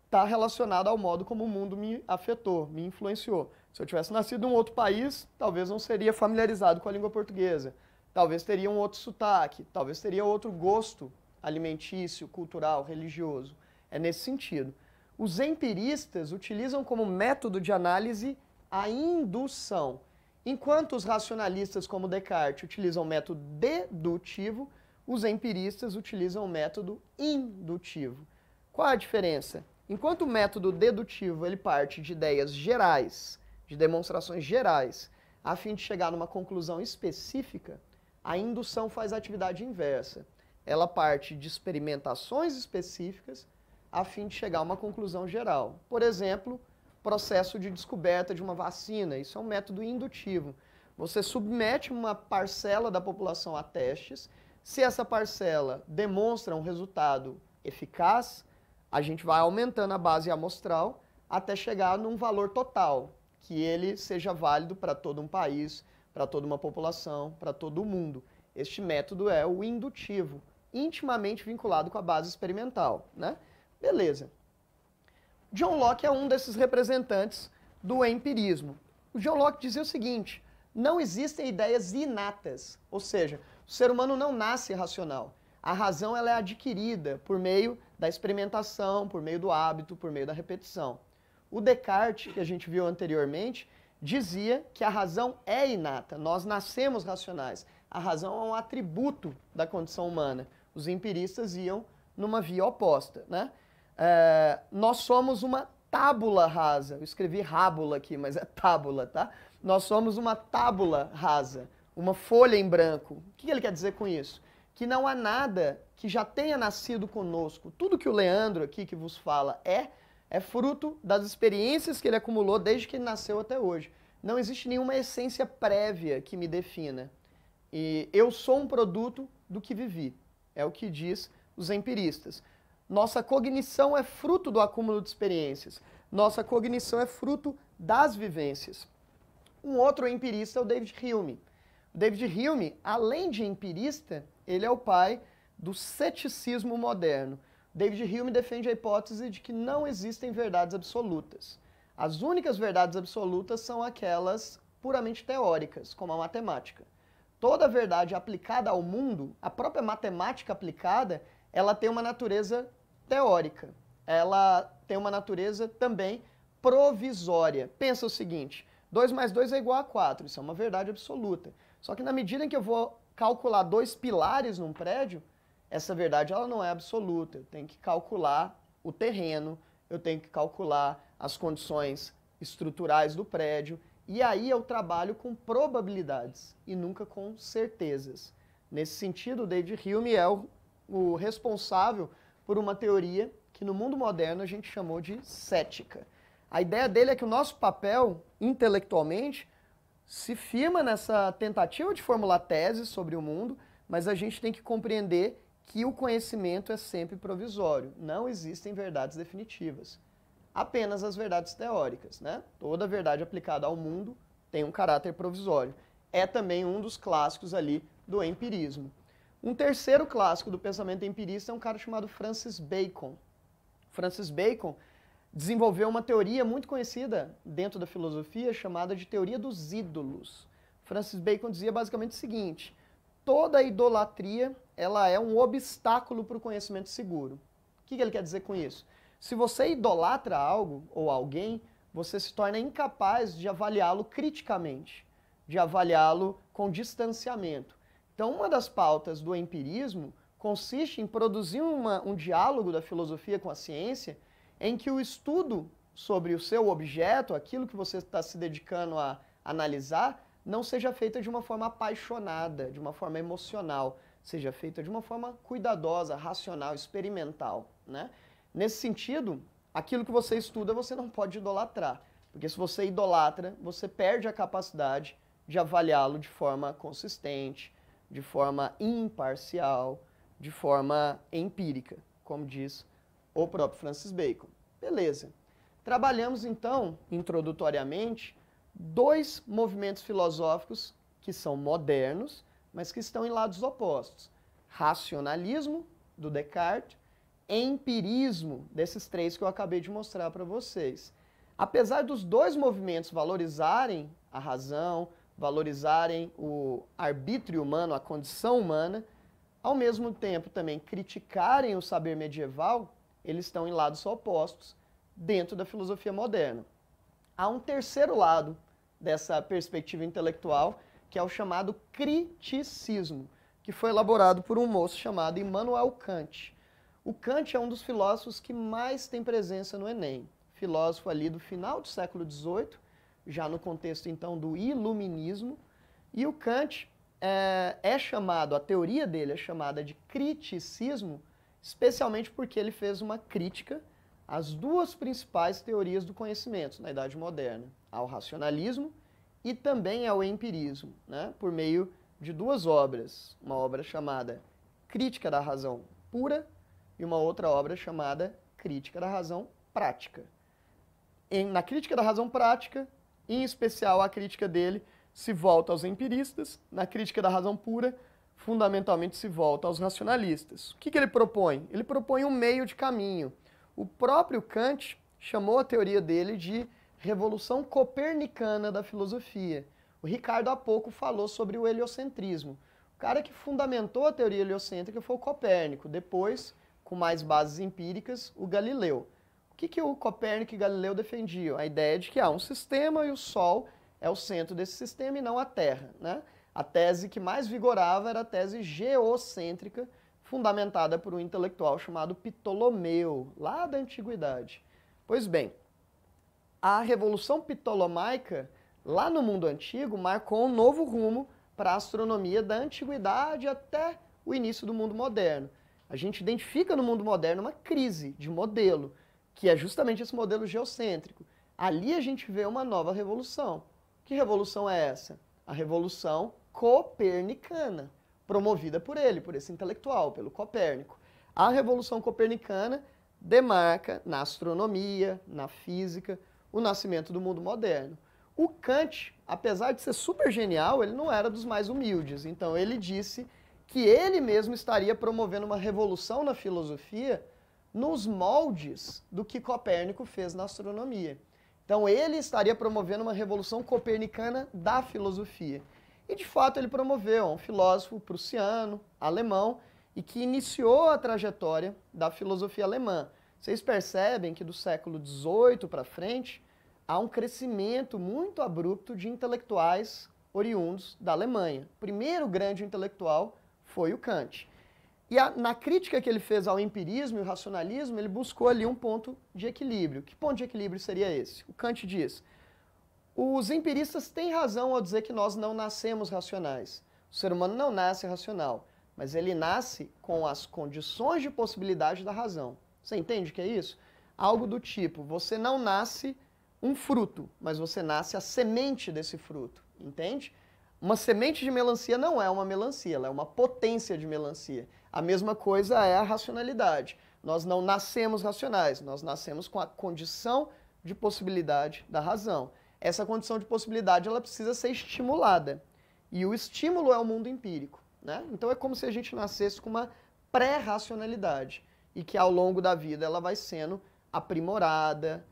está relacionado ao modo como o mundo me afetou, me influenciou. Se eu tivesse nascido em um outro país, talvez não seria familiarizado com a língua portuguesa. Talvez teria um outro sotaque, talvez teria outro gosto alimentício, cultural, religioso. É nesse sentido. Os empiristas utilizam como método de análise a indução, enquanto os racionalistas como Descartes utilizam o método dedutivo, os empiristas utilizam o método indutivo. Qual a diferença? Enquanto o método dedutivo ele parte de ideias gerais, de demonstrações gerais, a fim de chegar numa conclusão específica, a indução faz a atividade inversa. Ela parte de experimentações específicas a fim de chegar a uma conclusão geral. Por exemplo, processo de descoberta de uma vacina, isso é um método indutivo. Você submete uma parcela da população a testes, se essa parcela demonstra um resultado eficaz, a gente vai aumentando a base amostral até chegar num valor total, que ele seja válido para todo um país, para toda uma população, para todo o mundo. Este método é o indutivo, intimamente vinculado com a base experimental, né? Beleza. John Locke é um desses representantes do empirismo. O John Locke dizia o seguinte: não existem ideias inatas, ou seja, o ser humano não nasce racional. A razão ela é adquirida por meio da experimentação, por meio do hábito, por meio da repetição. O Descartes, que a gente viu anteriormente, dizia que a razão é inata, nós nascemos racionais. A razão é um atributo da condição humana. Os empiristas iam numa via oposta, né? Nós somos uma tábula rasa. Eu escrevi rábula aqui, mas é tábula, tá? Nós somos uma tábula rasa, uma folha em branco. O que ele quer dizer com isso? Que não há nada que já tenha nascido conosco. Tudo que o Leandro aqui que vos fala é fruto das experiências que ele acumulou desde que ele nasceu até hoje. Não existe nenhuma essência prévia que me defina. E eu sou um produto do que vivi. É o que diz os empiristas. Nossa cognição é fruto do acúmulo de experiências. Nossa cognição é fruto das vivências. Um outro empirista é o David Hume. O David Hume, além de empirista, ele é o pai do ceticismo moderno. David Hume defende a hipótese de que não existem verdades absolutas. As únicas verdades absolutas são aquelas puramente teóricas, como a matemática. Toda verdade aplicada ao mundo, a própria matemática aplicada, ela tem uma natureza teórica. Ela tem uma natureza também provisória. Pensa o seguinte: 2 mais 2 é igual a 4, isso é uma verdade absoluta. Só que na medida em que eu vou calcular 2 pilares num prédio, essa verdade ela não é absoluta. Eu tenho que calcular o terreno, eu tenho que calcular as condições estruturais do prédio, e aí eu trabalho com probabilidades e nunca com certezas. Nesse sentido, o David Hume é o responsável por uma teoria que no mundo moderno a gente chamou de cética. A ideia dele é que o nosso papel, intelectualmente, se firma nessa tentativa de formular teses sobre o mundo, mas a gente tem que compreender que o conhecimento é sempre provisório. Não existem verdades definitivas. Apenas as verdades teóricas, né? Toda verdade aplicada ao mundo tem um caráter provisório. É também um dos clássicos ali do empirismo. Um terceiro clássico do pensamento empirista é um cara chamado Francis Bacon. Francis Bacon desenvolveu uma teoria muito conhecida dentro da filosofia chamada de teoria dos ídolos. Francis Bacon dizia basicamente o seguinte: toda idolatria ela é um obstáculo para o conhecimento seguro. O que ele quer dizer com isso? Se você idolatra algo ou alguém, você se torna incapaz de avaliá-lo criticamente, de avaliá-lo com distanciamento. Então, uma das pautas do empirismo consiste em produzir um diálogo da filosofia com a ciência, em que o estudo sobre o seu objeto, aquilo que você está se dedicando a analisar, não seja feita de uma forma apaixonada, de uma forma emocional, seja feita de uma forma cuidadosa, racional, experimental, né? Nesse sentido, aquilo que você estuda você não pode idolatrar, porque se você idolatra, você perde a capacidade de avaliá-lo de forma consistente, de forma imparcial, de forma empírica, como diz o próprio Francis Bacon. Beleza. Trabalhamos então, introdutoriamente, 2 movimentos filosóficos que são modernos, mas que estão em lados opostos. Racionalismo, do Descartes, empirismo, desses 3 que eu acabei de mostrar para vocês. Apesar dos dois movimentos valorizarem a razão, valorizarem o arbítrio humano, a condição humana, ao mesmo tempo também criticarem o saber medieval, eles estão em lados opostos dentro da filosofia moderna. Há um terceiro lado dessa perspectiva intelectual, que é o chamado criticismo, que foi elaborado por um moço chamado Immanuel Kant. O Kant é um dos filósofos que mais tem presença no Enem. Filósofo ali do final do século XVIII, já no contexto então do iluminismo, e o Kant é chamado, a teoria dele é chamada de criticismo, especialmente porque ele fez uma crítica às duas principais teorias do conhecimento na Idade Moderna, ao racionalismo e também ao empirismo, né, por meio de duas obras, uma obra chamada Crítica da Razão Pura e uma outra obra chamada Crítica da Razão Prática. Na Crítica da Razão Prática, em especial a crítica dele se volta aos empiristas, na Crítica da Razão Pura, fundamentalmente se volta aos racionalistas. O que ele propõe? Ele propõe um meio de caminho. O próprio Kant chamou a teoria dele de Revolução Copernicana da Filosofia. O Ricardo há pouco falou sobre o heliocentrismo. O cara que fundamentou a teoria heliocêntrica foi o Copérnico, depois, com mais bases empíricas, o Galileu. O que o Copérnico e Galileu defendiam? A ideia de que há um sistema e o Sol é o centro desse sistema e não a Terra, né? A tese que mais vigorava era a tese geocêntrica, fundamentada por um intelectual chamado Ptolomeu, lá da Antiguidade. Pois bem, a Revolução Ptolomaica, lá no mundo antigo, marcou um novo rumo para a astronomia da Antiguidade até o início do mundo moderno. A gente identifica no mundo moderno uma crise de modelo, que é justamente esse modelo geocêntrico. Ali a gente vê uma nova revolução. Que revolução é essa? A Revolução Copernicana, promovida por ele, por esse intelectual, pelo Copérnico. A Revolução Copernicana demarca na astronomia, na física, o nascimento do mundo moderno. O Kant, apesar de ser super genial, ele não era dos mais humildes. Então ele disse que ele mesmo estaria promovendo uma revolução na filosofia nos moldes do que Copérnico fez na astronomia. Então ele estaria promovendo uma revolução copernicana da filosofia. E de fato ele promoveu, um filósofo prussiano, alemão, e que iniciou a trajetória da filosofia alemã. Vocês percebem que do século XVIII para frente há um crescimento muito abrupto de intelectuais oriundos da Alemanha. O primeiro grande intelectual foi o Kant. E na crítica que ele fez ao empirismo e ao racionalismo, ele buscou ali um ponto de equilíbrio. Que ponto de equilíbrio seria esse? O Kant diz: os empiristas têm razão ao dizer que nós não nascemos racionais. O ser humano não nasce racional, mas ele nasce com as condições de possibilidade da razão. Você entende o que é isso? Algo do tipo, você não nasce um fruto, mas você nasce a semente desse fruto, entende? Uma semente de melancia não é uma melancia, ela é uma potência de melancia. A mesma coisa é a racionalidade. Nós não nascemos racionais, nós nascemos com a condição de possibilidade da razão. Essa condição de possibilidade ela precisa ser estimulada. E o estímulo é o mundo empírico, né? Então é como se a gente nascesse com uma pré-racionalidade e que ao longo da vida ela vai sendo aprimorada,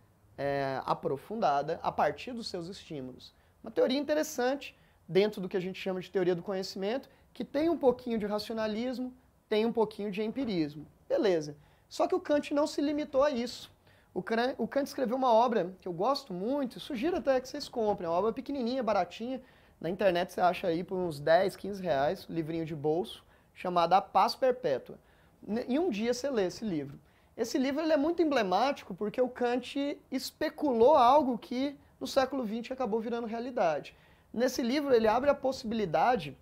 aprofundada a partir dos seus estímulos. Uma teoria interessante dentro do que a gente chama de teoria do conhecimento, que tem um pouquinho de racionalismo, tem um pouquinho de empirismo. Beleza. Só que o Kant não se limitou a isso. O Kant escreveu uma obra que eu gosto muito, sugiro até que vocês comprem, uma obra pequenininha, baratinha, na internet você acha aí por uns 10, 15 reais, livrinho de bolso, chamada A Paz Perpétua. Em um dia você lê esse livro. Esse livro ele é muito emblemático porque o Kant especulou algo que no século XX acabou virando realidade. Nesse livro ele abre a possibilidade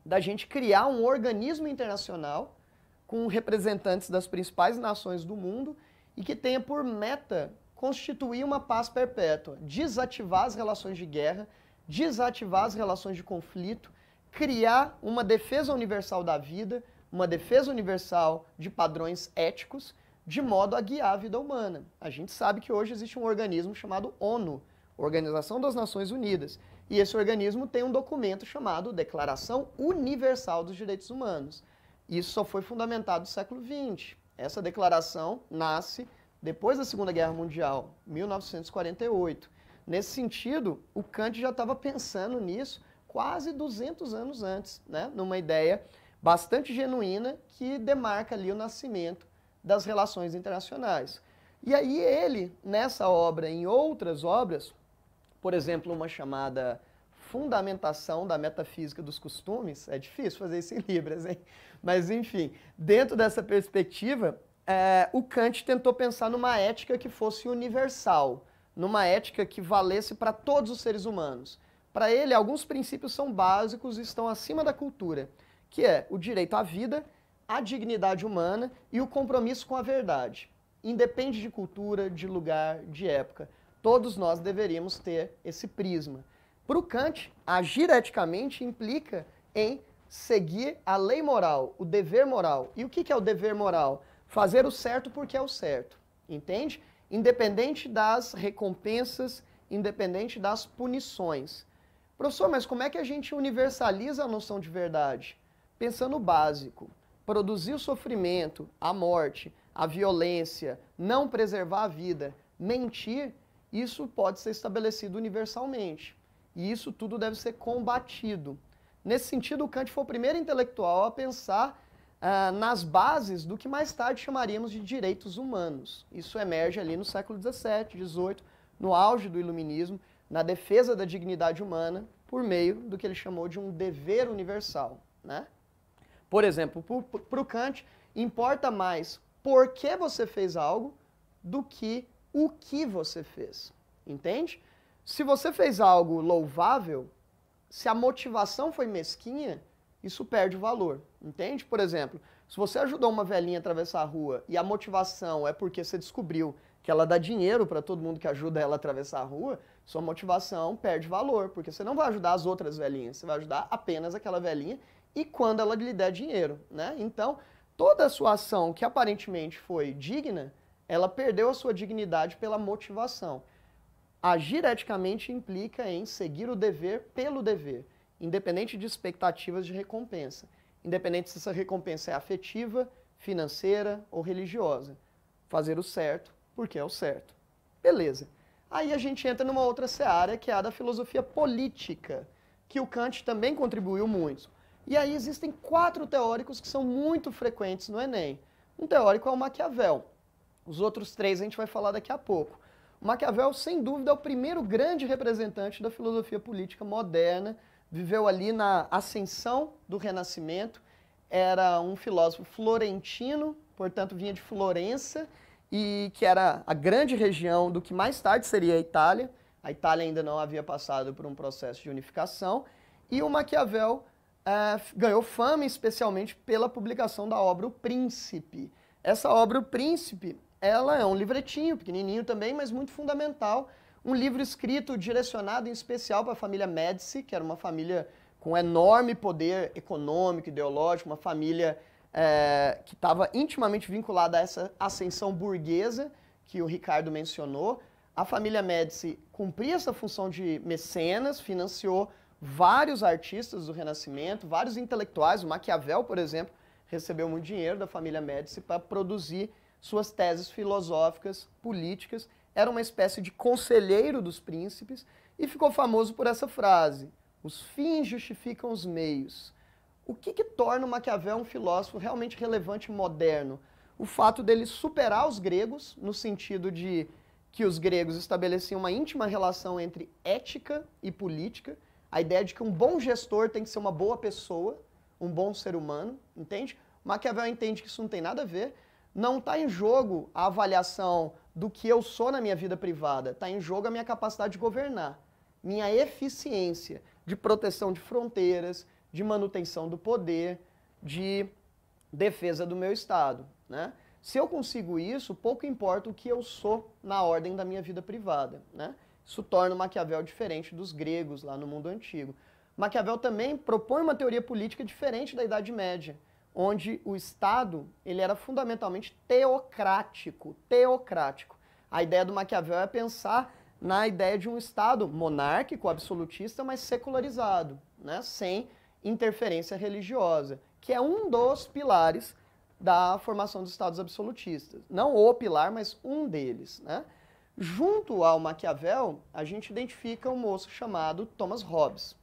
da gente criar um organismo internacional com representantes das principais nações do mundo e que tenha por meta constituir uma paz perpétua, desativar as relações de guerra, desativar as relações de conflito, criar uma defesa universal da vida, uma defesa universal de padrões éticos, de modo a guiar a vida humana. A gente sabe que hoje existe um organismo chamado ONU, Organização das Nações Unidas, e esse organismo tem um documento chamado Declaração Universal dos Direitos Humanos. Isso só foi fundamentado no século XX. Essa declaração nasce depois da Segunda Guerra Mundial, 1948. Nesse sentido, o Kant já estava pensando nisso quase 200 anos antes, né? Numa ideia bastante genuína que demarca ali o nascimento das relações internacionais. E aí ele, nessa obra, em outras obras, por exemplo, uma chamada Fundamentação da Metafísica dos Costumes, é difícil fazer isso em Libras, hein? Mas enfim, dentro dessa perspectiva, o Kant tentou pensar numa ética que fosse universal, numa ética que valesse para todos os seres humanos. Para ele, alguns princípios são básicos e estão acima da cultura, que é o direito à vida, a dignidade humana e o compromisso com a verdade. Independe de cultura, de lugar, de época. Todos nós deveríamos ter esse prisma. Para o Kant, agir eticamente implica em seguir a lei moral, o dever moral. E o que é o dever moral? Fazer o certo porque é o certo, entende? Independente das recompensas, independente das punições. Professor, mas como é que a gente universaliza a noção de verdade? Pensando básico, produzir o sofrimento, a morte, a violência, não preservar a vida, mentir, isso pode ser estabelecido universalmente. E isso tudo deve ser combatido. Nesse sentido, o Kant foi o primeiro intelectual a pensar nas bases do que mais tarde chamaríamos de direitos humanos. Isso emerge ali no século XVII, XVIII, no auge do iluminismo, na defesa da dignidade humana, por meio do que ele chamou de um dever universal, né? Por exemplo, para o Kant, importa mais por que você fez algo do que o que você fez, entende? Se você fez algo louvável, se a motivação foi mesquinha, isso perde o valor, entende? Por exemplo, se você ajudou uma velhinha a atravessar a rua e a motivação é porque você descobriu que ela dá dinheiro para todo mundo que ajuda ela a atravessar a rua, sua motivação perde valor, porque você não vai ajudar as outras velhinhas, você vai ajudar apenas aquela velhinha e quando ela lhe der dinheiro, né? Então, toda a sua ação que aparentemente foi digna, ela perdeu a sua dignidade pela motivação. Agir eticamente implica em seguir o dever pelo dever, independente de expectativas de recompensa, independente se essa recompensa é afetiva, financeira ou religiosa. Fazer o certo porque é o certo. Beleza. Aí a gente entra numa outra seara, que é a da filosofia política, que o Kant também contribuiu muito. E aí existem 4 teóricos que são muito frequentes no Enem. Um teórico é o Maquiavel. Os outros 3 a gente vai falar daqui a pouco. O Maquiavel, sem dúvida, é o primeiro grande representante da filosofia política moderna, viveu ali na ascensão do Renascimento, era um filósofo florentino, portanto vinha de Florença, e que era a grande região do que mais tarde seria a Itália. A Itália ainda não havia passado por um processo de unificação, e o Maquiavel ganhou fama especialmente pela publicação da obra O Príncipe. Essa obra, O Príncipe, ela é um livretinho, pequenininho também, mas muito fundamental. Um livro escrito, direcionado em especial para a família Médici, que era uma família com enorme poder econômico, ideológico, uma família que estava intimamente vinculada a essa ascensão burguesa que o Ricardo mencionou. A família Médici cumpria essa função de mecenas, financiou vários artistas do Renascimento, vários intelectuais. O Maquiavel, por exemplo, recebeu muito dinheiro da família Médici para produzir suas teses filosóficas, políticas. Era uma espécie de conselheiro dos príncipes e ficou famoso por essa frase: os fins justificam os meios. O que torna o Maquiavel um filósofo realmente relevante e moderno? O fato dele superar os gregos, no sentido de que os gregos estabeleciam uma íntima relação entre ética e política, a ideia de que um bom gestor tem que ser uma boa pessoa, um bom ser humano, entende? Maquiavel entende que isso não tem nada a ver. Não está em jogo a avaliação do que eu sou na minha vida privada, está em jogo a minha capacidade de governar, minha eficiência de proteção de fronteiras, de manutenção do poder, de defesa do meu Estado, né? Se eu consigo isso, pouco importa o que eu sou na ordem da minha vida privada, né? Isso torna o Maquiavel diferente dos gregos lá no mundo antigo. Maquiavel também propõe uma teoria política diferente da Idade Média, onde o Estado ele era fundamentalmente teocrático. A ideia do Maquiavel é pensar na ideia de um Estado monárquico, absolutista, mas secularizado, né? Sem interferência religiosa, que é um dos pilares da formação dos estados absolutistas. Não o pilar, mas um deles, né? Junto ao Maquiavel, a gente identifica um moço chamado Thomas Hobbes.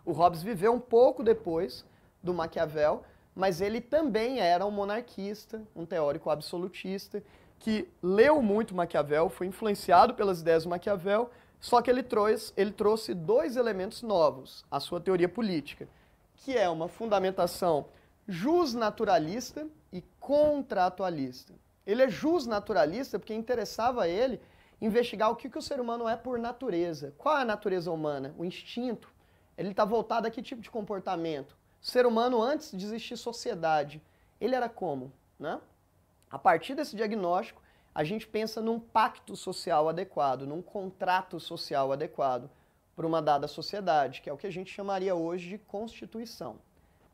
O Hobbes viveu um pouco depois do Maquiavel, mas ele também era um monarquista, um teórico absolutista, que leu muito Maquiavel, foi influenciado pelas ideias do Maquiavel, só que ele trouxe dois elementos novos à sua teoria política, que é uma fundamentação justnaturalista e contratualista. Ele é justnaturalista porque interessava a ele investigar o que o ser humano é por natureza. Qual é a natureza humana? O instinto. Ele está voltado a que tipo de comportamento? O ser humano, antes de existir sociedade, ele era como? Né? A partir desse diagnóstico, a gente pensa num pacto social adequado, num contrato social adequado para uma dada sociedade, que é o que a gente chamaria hoje de Constituição.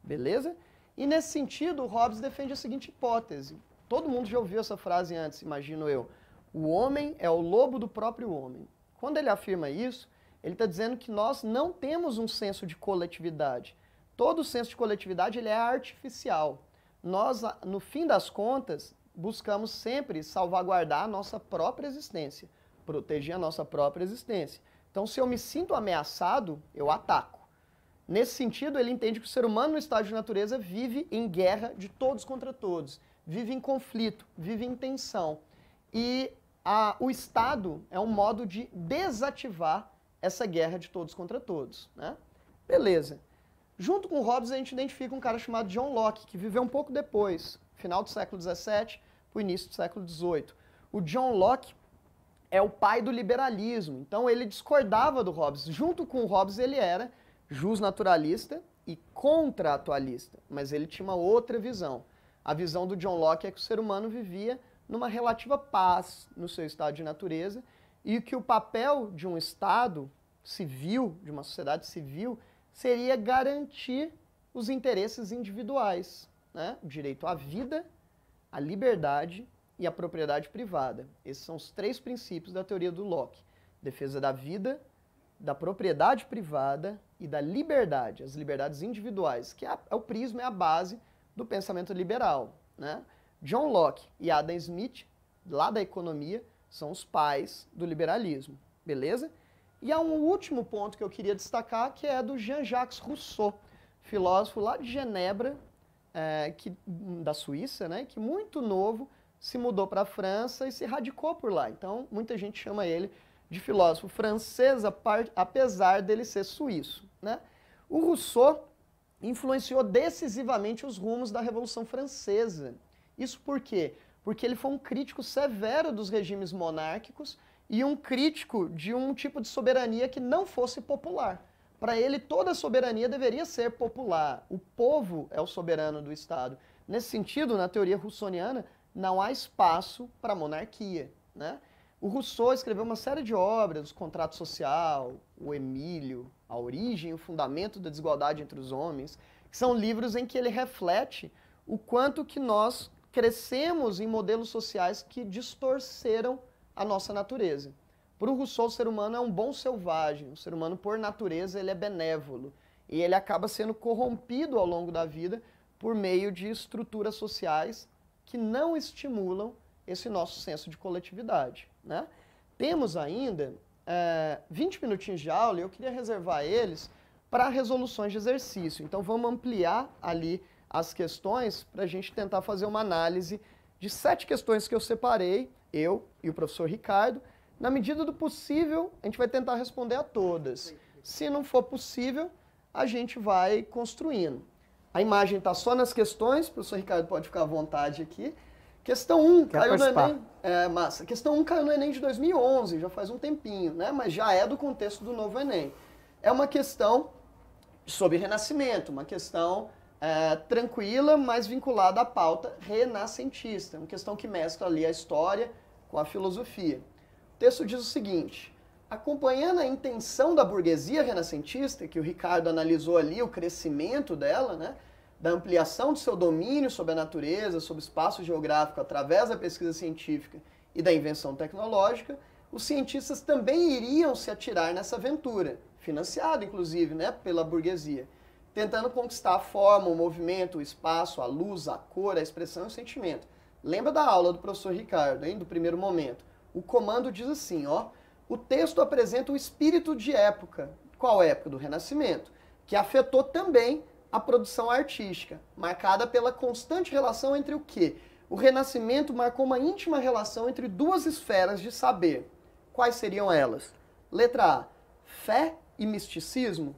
Beleza? E nesse sentido, o Hobbes defende a seguinte hipótese. Todo mundo já ouviu essa frase antes, imagino eu. O homem é o lobo do próprio homem. Quando ele afirma isso, ele está dizendo que nós não temos um senso de coletividade. Todo senso de coletividade ele é artificial. Nós, no fim das contas, buscamos sempre salvaguardar a nossa própria existência, proteger a nossa própria existência. Então, se eu me sinto ameaçado, eu ataco. Nesse sentido, ele entende que o ser humano no estado de natureza vive em guerra de todos contra todos, vive em conflito, vive em tensão. E o Estado é um modo de desativar essa guerra de todos contra todos. Né? Beleza. Junto com Hobbes, a gente identifica um cara chamado John Locke, que viveu um pouco depois, final do século XVII para o início do século XVIII. O John Locke é o pai do liberalismo, então ele discordava do Hobbes. Junto com o Hobbes, ele era justnaturalista e contratualista, mas ele tinha uma outra visão. A visão do John Locke é que o ser humano vivia numa relativa paz no seu estado de natureza e que o papel de um Estado civil, de uma sociedade civil, seria garantir os interesses individuais, né? O direito à vida, à liberdade e à propriedade privada. Esses são os três princípios da teoria do Locke. Defesa da vida, da propriedade privada e da liberdade, as liberdades individuais, que é o prisma, é a base do pensamento liberal. Né? John Locke e Adam Smith, lá da economia, são os pais do liberalismo. Beleza? E há um último ponto que eu queria destacar, que é do Jean-Jacques Rousseau, filósofo lá de Genebra, da Suíça, né, que muito novo se mudou para a França e se radicou por lá. Então, muita gente chama ele de filósofo francês, apesar dele ser suíço. Né? O Rousseau influenciou decisivamente os rumos da Revolução Francesa. Isso por quê? Porque ele foi um crítico severo dos regimes monárquicos e um crítico de um tipo de soberania que não fosse popular. Para ele, toda soberania deveria ser popular. O povo é o soberano do Estado. Nesse sentido, na teoria russoniana, não há espaço para a monarquia. Né? O Rousseau escreveu uma série de obras, o Contrato Social, o Emílio, a Origem e o Fundamento da Desigualdade entre os Homens, que são livros em que ele reflete o quanto que nós crescemos em modelos sociais que distorceram a nossa natureza. Para o Rousseau, o ser humano é um bom selvagem, o ser humano, por natureza, ele é benévolo, e ele acaba sendo corrompido ao longo da vida por meio de estruturas sociais que não estimulam esse nosso senso de coletividade. Né? Temos ainda 20 minutinhos de aula e eu queria reservar eles para resoluções de exercício. Então vamos ampliar ali as questões para a gente tentar fazer uma análise de 7 questões que eu separei, eu e o professor Ricardo. Na medida do possível, a gente vai tentar responder a todas. Se não for possível, a gente vai construindo. A imagem está só nas questões, o professor Ricardo pode ficar à vontade aqui. Questão 1 caiu no Enem. Massa. Questão 1 caiu no Enem de 2011, já faz um tempinho, né? Mas já é do contexto do novo Enem. É uma questão sobre renascimento, uma questão tranquila, mas vinculada à pauta renascentista. Uma questão que mescla ali a história com a filosofia. O texto diz o seguinte: acompanhando a intenção da burguesia renascentista, que o Ricardo analisou ali, o crescimento dela, né? Da ampliação do seu domínio sobre a natureza, sobre o espaço geográfico através da pesquisa científica e da invenção tecnológica, os cientistas também iriam se atirar nessa aventura, financiado inclusive, né, pela burguesia. tentando conquistar a forma, o movimento, o espaço, a luz, a cor, a expressão e o sentimento. Lembra da aula do professor Ricardo, hein, do primeiro momento? O comando diz assim, ó, o texto apresenta o espírito de época. Qual época? Do Renascimento, que afetou também a produção artística, marcada pela constante relação entre o quê? O Renascimento marcou uma íntima relação entre duas esferas de saber. Quais seriam elas? Letra A, fé e misticismo.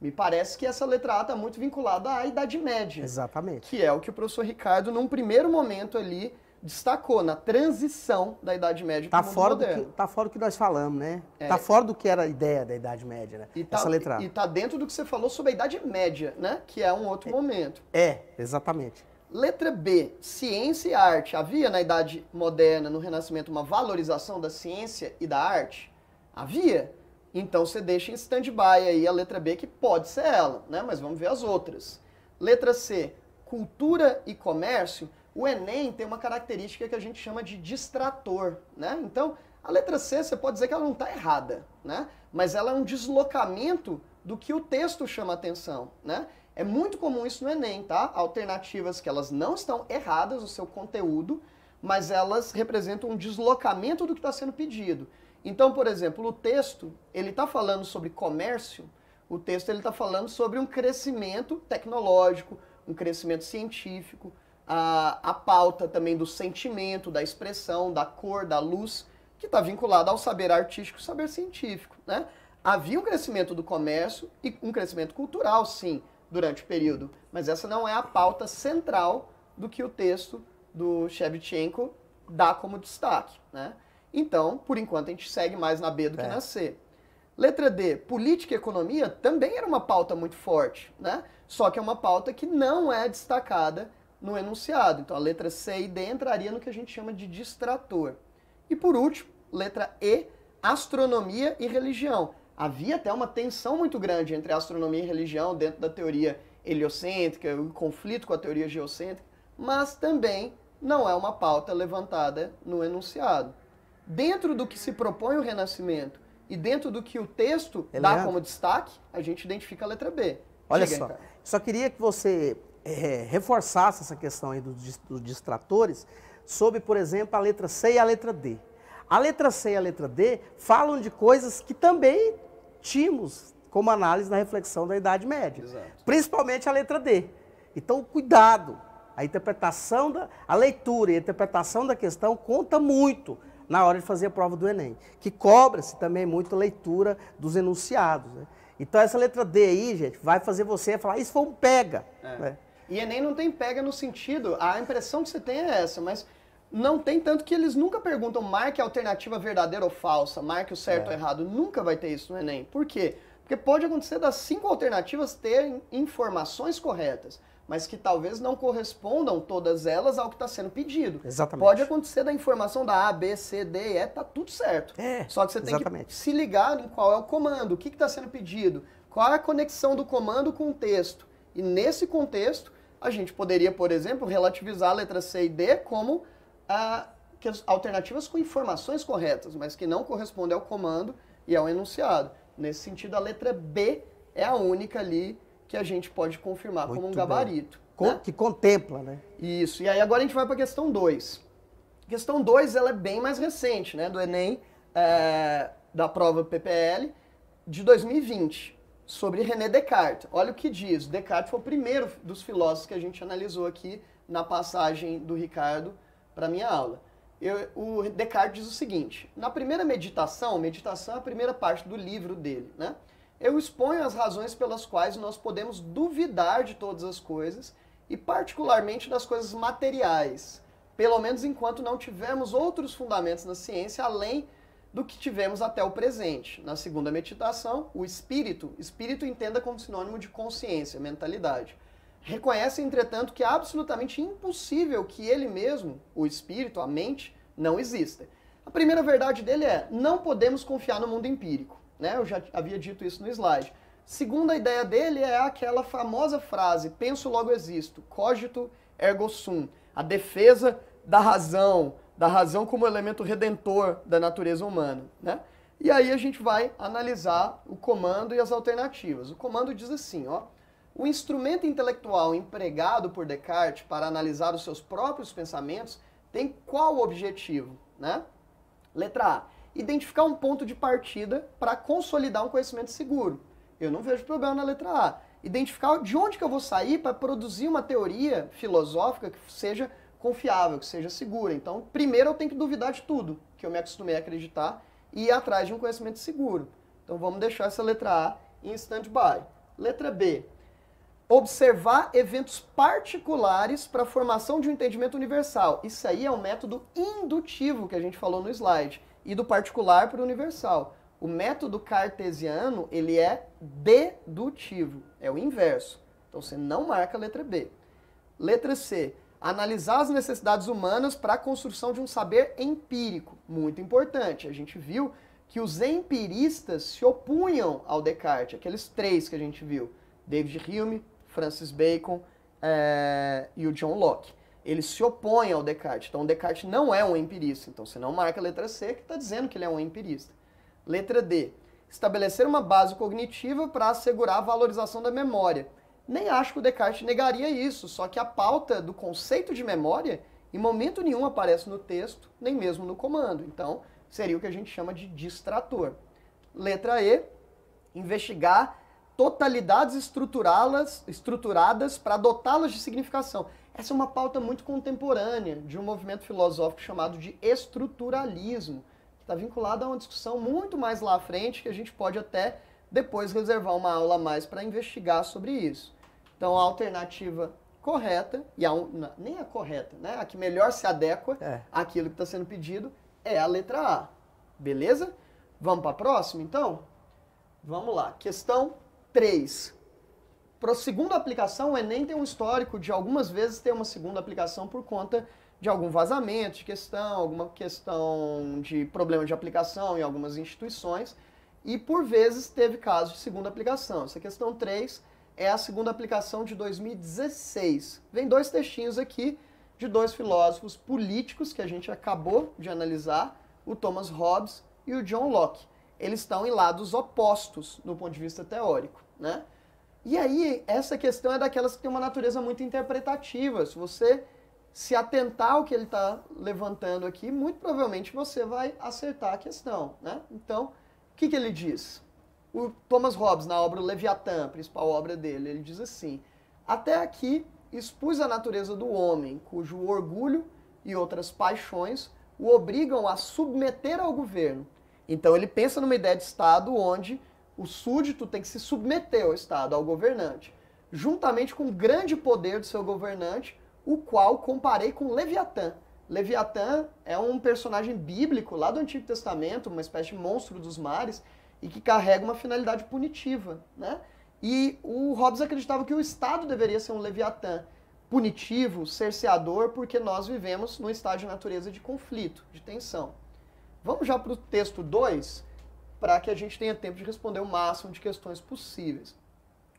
Me parece que essa letra A está muito vinculada à Idade Média. Exatamente. Que é o que o professor Ricardo, num primeiro momento ali, destacou, na transição da Idade Média para o mundo moderno. Tá fora do que nós falamos, né? Tá fora do que era a ideia da Idade Média, né? Essa letra A. E tá dentro do que você falou sobre a Idade Média, né? Que é um outro momento. Exatamente. Letra B, ciência e arte. Havia na Idade Moderna, no Renascimento, uma valorização da ciência e da arte? Havia. Então você deixa em stand-by aí a letra B, que pode ser ela, né? Mas vamos ver as outras. Letra C, cultura e comércio. O Enem tem uma característica que a gente chama de distrator, né? Então, a letra C, você pode dizer que ela não está errada, né? Mas ela é um deslocamento do que o texto chama a atenção, né? É muito comum isso no Enem, tá? Alternativas que elas não estão erradas no seu conteúdo, mas elas representam um deslocamento do que está sendo pedido. Então, por exemplo, o texto, ele está falando sobre comércio, o texto ele está falando sobre um crescimento tecnológico, um crescimento científico, a pauta também do sentimento, da expressão, da cor, da luz, que está vinculada ao saber artístico e saber científico, né? Havia um crescimento do comércio e um crescimento cultural, sim, durante o período, mas essa não é a pauta central do que o texto do Shevchenko dá como destaque, né? Então, por enquanto, a gente segue mais na B do que na C. Letra D, política e economia também era uma pauta muito forte, né? Só que é uma pauta que não é destacada no enunciado. Então, a letra C e D entraria no que a gente chama de distrator. E por último, letra E, astronomia e religião. Havia até uma tensão muito grande entre astronomia e religião dentro da teoria heliocêntrica, o conflito com a teoria geocêntrica, mas também não é uma pauta levantada no enunciado. Dentro do que se propõe o Renascimento e dentro do que o texto dá como destaque, a gente identifica a letra B. Olha só, só queria que você reforçasse essa questão aí dos distratores sobre, por exemplo, a letra C e a letra D. A letra C e a letra D falam de coisas que também tínhamos como análise na reflexão da Idade Média. Exato. Principalmente a letra D. Então, cuidado. A interpretação, a leitura e a interpretação da questão conta muito na hora de fazer a prova do Enem, que cobra-se também muito a leitura dos enunciados, né? Então essa letra D aí, gente, vai fazer você falar, isso foi um pega. Né? E Enem não tem pega no sentido, a impressão que você tem é essa, mas não tem tanto que eles nunca perguntam, marque a alternativa verdadeira ou falsa, marque o certo ou errado, nunca vai ter isso no Enem. Por quê? Porque pode acontecer das 5 alternativas terem informações corretas, mas que talvez não correspondam todas elas ao que está sendo pedido. Exatamente. Pode acontecer da informação da A, B, C, D e E, tá tudo certo. Só que você tem que se ligar em qual é o comando, o que está sendo pedido, qual é a conexão do comando com o texto. E nesse contexto, a gente poderia, por exemplo, relativizar a letra C e D como alternativas com informações corretas, mas que não correspondem ao comando e ao enunciado. Nesse sentido, a letra B é a única ali que a gente pode confirmar como um gabarito. Né? Que contempla, né? Isso. E aí agora a gente vai para a questão 2. A questão 2 ela é bem mais recente, né? Do Enem, da prova PPL, de 2020, sobre René Descartes. Olha o que diz. Descartes foi o primeiro dos filósofos que a gente analisou aqui na passagem do Ricardo para a minha aula. O Descartes diz o seguinte, na primeira meditação é a primeira parte do livro dele, né? Eu exponho as razões pelas quais nós podemos duvidar de todas as coisas e particularmente das coisas materiais, pelo menos enquanto não tivermos outros fundamentos na ciência além do que tivemos até o presente. Na segunda meditação, o espírito entenda como sinônimo de consciência, mentalidade. Reconhece, entretanto, que é absolutamente impossível que ele mesmo, o espírito, a mente, não exista. A primeira verdade dele é, não podemos confiar no mundo empírico. Né? Eu já havia dito isso no slide. Segunda ideia dele é aquela famosa frase, penso logo existo, cogito ergo sum, a defesa da razão como elemento redentor da natureza humana. Né? E aí a gente vai analisar o comando e as alternativas. O comando diz assim, ó, O instrumento intelectual empregado por Descartes para analisar os seus próprios pensamentos tem qual objetivo, né? Letra A. Identificar um ponto de partida para consolidar um conhecimento seguro. Eu não vejo problema na letra A. Identificar de onde que eu vou sair para produzir uma teoria filosófica que seja confiável, que seja segura. Então, primeiro eu tenho que duvidar de tudo que eu me acostumei a acreditar e ir atrás de um conhecimento seguro. Então, vamos deixar essa letra A em stand-by. Letra B. Observar eventos particulares para a formação de um entendimento universal. Isso aí é um método indutivo que a gente falou no slide. E do particular para o universal. O método cartesiano, ele é dedutivo. É o inverso. Então, você não marca a letra B. Letra C. Analisar as necessidades humanas para a construção de um saber empírico. Muito importante. A gente viu que os empiristas se opunham ao Descartes. Aqueles três que a gente viu. David Hume, Francis Bacon e o John Locke. Eles se opõem ao Descartes. Então, o Descartes não é um empirista. Então, você não marca a letra C, que está dizendo que ele é um empirista. Letra D. Estabelecer uma base cognitiva para assegurar a valorização da memória. Nem acho que o Descartes negaria isso, só que a pauta do conceito de memória, em momento nenhum aparece no texto, nem mesmo no comando. Então, seria o que a gente chama de distrator. Letra E. Investigar totalidades estruturadas para dotá-las de significação. Essa é uma pauta muito contemporânea de um movimento filosófico chamado de estruturalismo, que está vinculado a uma discussão muito mais lá à frente, que a gente pode até depois reservar uma aula a mais para investigar sobre isso. Então, a alternativa correta, nem a correta, né? A que melhor se adequa àquilo que está sendo pedido, é a letra A. Beleza? Vamos para a próxima, então? Vamos lá. Questão 3. Para a segunda aplicação, o Enem tem um histórico de algumas vezes ter uma segunda aplicação por conta de algum vazamento de questão, alguma questão de problema de aplicação em algumas instituições, e por vezes teve casos de segunda aplicação. Essa questão 3 é a segunda aplicação de 2016. Vem dois textinhos aqui de dois filósofos políticos que a gente acabou de analisar, o Thomas Hobbes e o John Locke. Eles estão em lados opostos do ponto de vista teórico, né? E aí, essa questão é daquelas que tem uma natureza muito interpretativa. Se você se atentar ao que ele está levantando aqui, muito provavelmente você vai acertar a questão, né? Então, o que ele diz? O Thomas Hobbes, na obra O Leviatã, a principal obra dele, ele diz assim: até aqui expus a natureza do homem, cujo orgulho e outras paixões o obrigam a submeter ao governo. Então ele pensa numa ideia de Estado onde o súdito tem que se submeter ao Estado, ao governante, juntamente com o grande poder do seu governante, o qual comparei com Leviatã. Leviatã é um personagem bíblico lá do Antigo Testamento, uma espécie de monstro dos mares, e que carrega uma finalidade punitiva, né? E o Hobbes acreditava que o Estado deveria ser um Leviatã punitivo, cerceador, porque nós vivemos num estado de natureza de conflito, de tensão. Vamos já para o texto 2, para que a gente tenha tempo de responder o máximo de questões possíveis.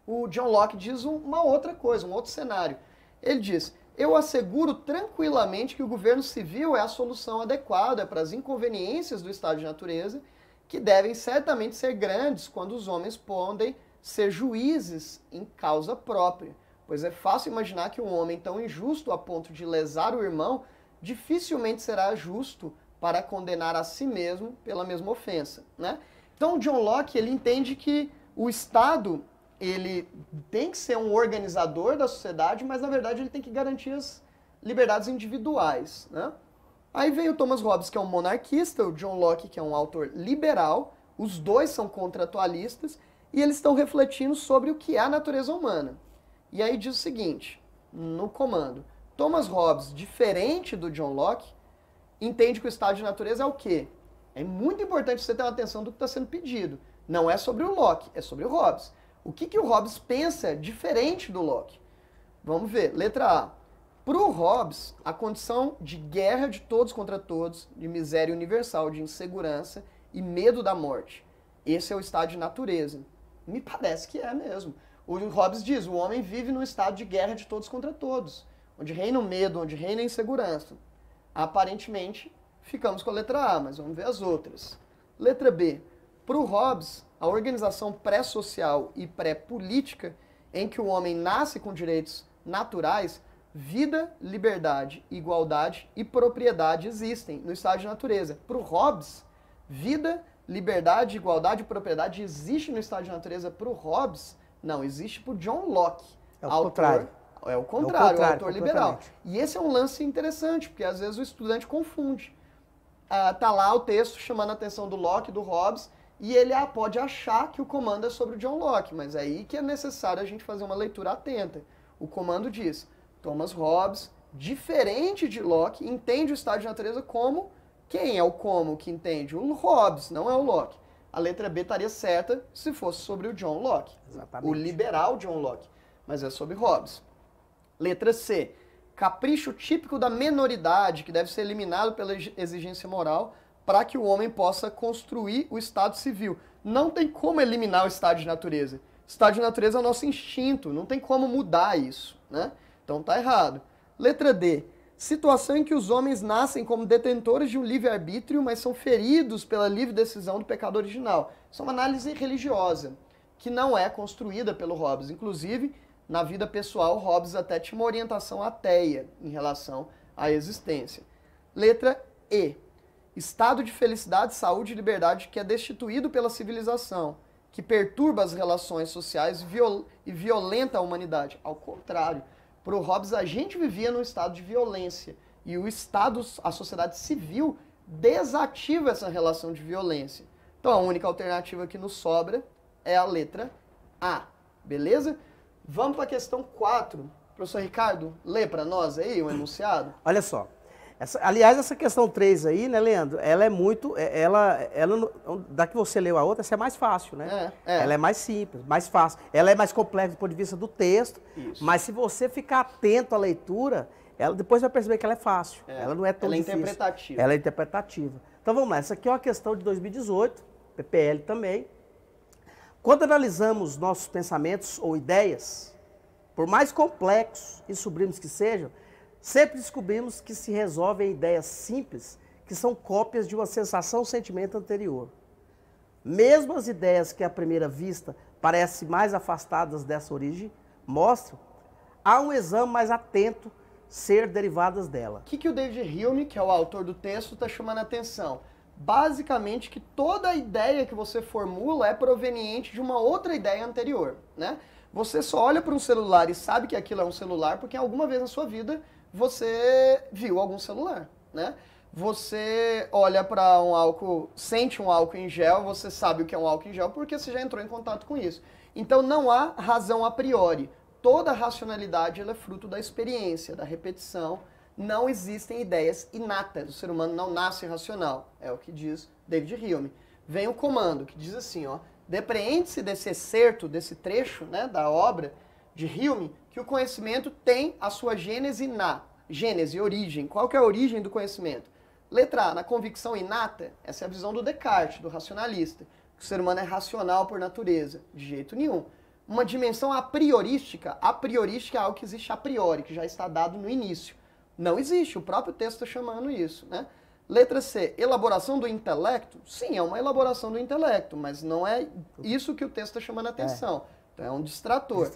O John Locke diz uma outra coisa, um outro cenário. Ele diz: eu asseguro tranquilamente que o governo civil é a solução adequada para as inconveniências do estado de natureza, que devem certamente ser grandes quando os homens podem ser juízes em causa própria, pois é fácil imaginar que um homem tão injusto a ponto de lesar o irmão dificilmente será justo para condenar a si mesmo pela mesma ofensa, né? Então, John Locke, ele entende que o Estado, ele tem que ser um organizador da sociedade, mas, na verdade, ele tem que garantir as liberdades individuais, né? Aí vem o Thomas Hobbes, que é um monarquista, o John Locke, que é um autor liberal, os dois são contratualistas, e eles estão refletindo sobre o que é a natureza humana. E aí diz o seguinte, no comando: Thomas Hobbes, diferente do John Locke, entende que o estado de natureza é o quê? É muito importante você ter uma atenção do que está sendo pedido. Não é sobre o Locke, é sobre o Hobbes. O que o Hobbes pensa diferente do Locke? Vamos ver. Letra A. Para o Hobbes, a condição de guerra de todos contra todos, de miséria universal, de insegurança e medo da morte. Esse é o estado de natureza. Me parece que é mesmo. O Hobbes diz: o homem vive num estado de guerra de todos contra todos, onde reina o medo, onde reina a insegurança. Aparentemente, ficamos com a letra A, mas vamos ver as outras. Letra B. Para o Hobbes, a organização pré-social e pré-política em que o homem nasce com direitos naturais, vida, liberdade, igualdade e propriedade existem no estado de natureza. Para o Hobbes, vida, liberdade, igualdade e propriedade existe no estado de natureza. Para o Hobbes, não, existe para o John Locke. É o contrário. É o contrário, o autor liberal. E esse é um lance interessante, porque às vezes o estudante confunde. Tá lá o texto chamando a atenção do Locke, do Hobbes, e ele pode achar que o comando é sobre o John Locke, mas é aí que é necessário a gente fazer uma leitura atenta. O comando diz, Thomas Hobbes, diferente de Locke, entende o estado de natureza como... Quem é o como que entende? O Hobbes, não é o Locke. A letra B estaria certa se fosse sobre o John Locke. Exatamente. O liberal John Locke, mas é sobre Hobbes. Letra C. Capricho típico da menoridade, que deve ser eliminado pela exigência moral para que o homem possa construir o estado civil. Não tem como eliminar o estado de natureza. O estado de natureza é o nosso instinto, não tem como mudar isso, né? Então tá errado. Letra D. Situação em que os homens nascem como detentores de um livre-arbítrio, mas são feridos pela livre decisão do pecado original. Isso é uma análise religiosa, que não é construída pelo Hobbes. Inclusive, na vida pessoal, Hobbes até tinha uma orientação ateia em relação à existência. Letra E. Estado de felicidade, saúde e liberdade que é destituído pela civilização, que perturba as relações sociais e violenta a humanidade. Ao contrário, para o Hobbes, a gente vivia num estado de violência. E o Estado, a sociedade civil, desativa essa relação de violência. Então, a única alternativa que nos sobra é a letra A. Beleza? Vamos para a questão 4. Professor Ricardo, lê para nós aí o enunciado. Olha só. Aliás, essa questão 3 aí, né, Leandro? Ela é muito... da que você leu a outra, essa é mais fácil, né? Ela é mais simples, mais fácil. Ela é mais complexa do ponto de vista do texto. Isso. Mas se você ficar atento à leitura, ela depois vai perceber que ela é fácil. Ela não é tão difícil. Ela é interpretativa. Ela é interpretativa. Então vamos lá. Essa aqui é uma questão de 2018, PPL também. Quando analisamos nossos pensamentos ou ideias, por mais complexos e sublimes que sejam, sempre descobrimos que se resolvem ideias simples, que são cópias de uma sensação ou sentimento anterior. Mesmo as ideias que à primeira vista parecem mais afastadas dessa origem, mostram, há um exame mais atento ser derivadas dela. O que o David Hume, que é o autor do texto, está chamando a atenção? Basicamente que toda ideia que você formula é proveniente de uma outra ideia anterior, né? Você só olha para um celular e sabe que aquilo é um celular porque alguma vez na sua vida você viu algum celular, né? Você olha para um álcool, sente um álcool em gel, você sabe o que é um álcool em gel porque você já entrou em contato com isso. Então não há razão a priori. Toda racionalidade ela é fruto da experiência, da repetição. Não existem ideias inatas. O ser humano não nasce racional. É o que diz David Hume. Vem o comando que diz assim, ó, depreende-se desse excerto, desse trecho, né, da obra de Hume, que o conhecimento tem a sua gênese gênese, origem. Qual que é a origem do conhecimento? Letra A, na convicção inata, essa é a visão do Descartes, do racionalista, que o ser humano é racional por natureza. De jeito nenhum. Uma dimensão a priorística é algo que existe a priori, que já está dado no início. Não existe, o próprio texto está chamando isso, né? Letra C, elaboração do intelecto? Sim, é uma elaboração do intelecto, mas não é isso que o texto está chamando a atenção. Então é um distrator.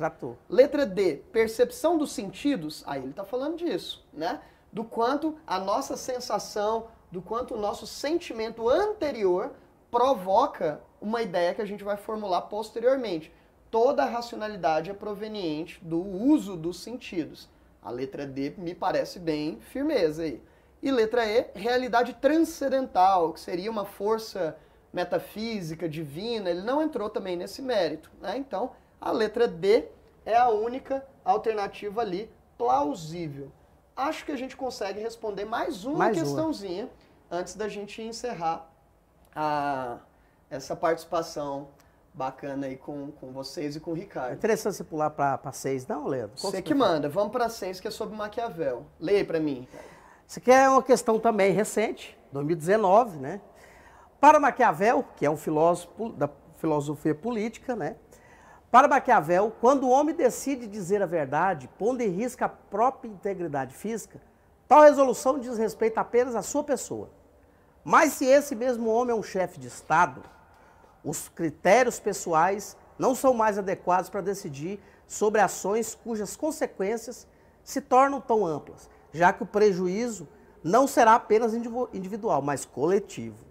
Letra D, percepção dos sentidos? Aí ele está falando disso, né? Do quanto a nossa sensação, do quanto o nosso sentimento anterior provoca uma ideia que a gente vai formular posteriormente. Toda a racionalidade é proveniente do uso dos sentidos. A letra D me parece bem firmeza aí. E letra E, realidade transcendental, que seria uma força metafísica, divina, ele não entrou também nesse mérito, né? Então, a letra D é a única alternativa ali plausível. Acho que a gente consegue responder mais uma questãozinha antes da gente encerrar essa participação bacana aí com vocês e com o Ricardo. É interessante você pular para 6, não, Leandro? Você que manda. Vamos para 6, que é sobre Maquiavel. Leia para mim. Isso aqui é uma questão também recente, 2019, né? Para Maquiavel, que é um filósofo da filosofia política, né? Para Maquiavel, quando o homem decide dizer a verdade, pondo em risco a própria integridade física, tal resolução diz respeito apenas à sua pessoa. Mas se esse mesmo homem é um chefe de Estado, os critérios pessoais não são mais adequados para decidir sobre ações cujas consequências se tornam tão amplas, já que o prejuízo não será apenas individual, mas coletivo.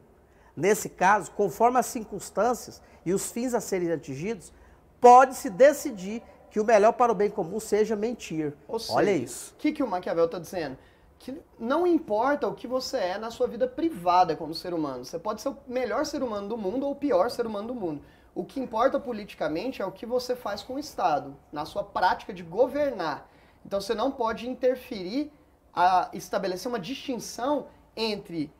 Nesse caso, conforme as circunstâncias e os fins a serem atingidos, pode-se decidir que o melhor para o bem comum seja mentir. Ou seja, olha isso. O que o Maquiavel está dizendo? Que não importa o que você é na sua vida privada como ser humano. Você pode ser o melhor ser humano do mundo ou o pior ser humano do mundo. O que importa politicamente é o que você faz com o Estado, na sua prática de governar. Então você não pode interferir a estabelecer uma distinção entre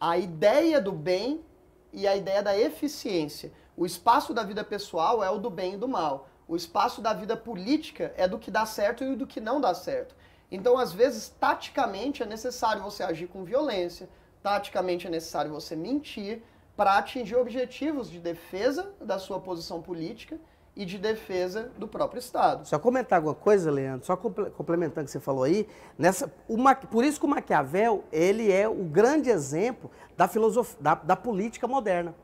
a ideia do bem e a ideia da eficiência. O espaço da vida pessoal é o do bem e do mal. O espaço da vida política é do que dá certo e do que não dá certo. Então, às vezes, taticamente é necessário você agir com violência, taticamente é necessário você mentir para atingir objetivos de defesa da sua posição política e de defesa do próprio Estado. Só comentar alguma coisa, Leandro, só complementando o que você falou aí, por isso que o Maquiavel, ele é o grande exemplo da filosofia, da política moderna.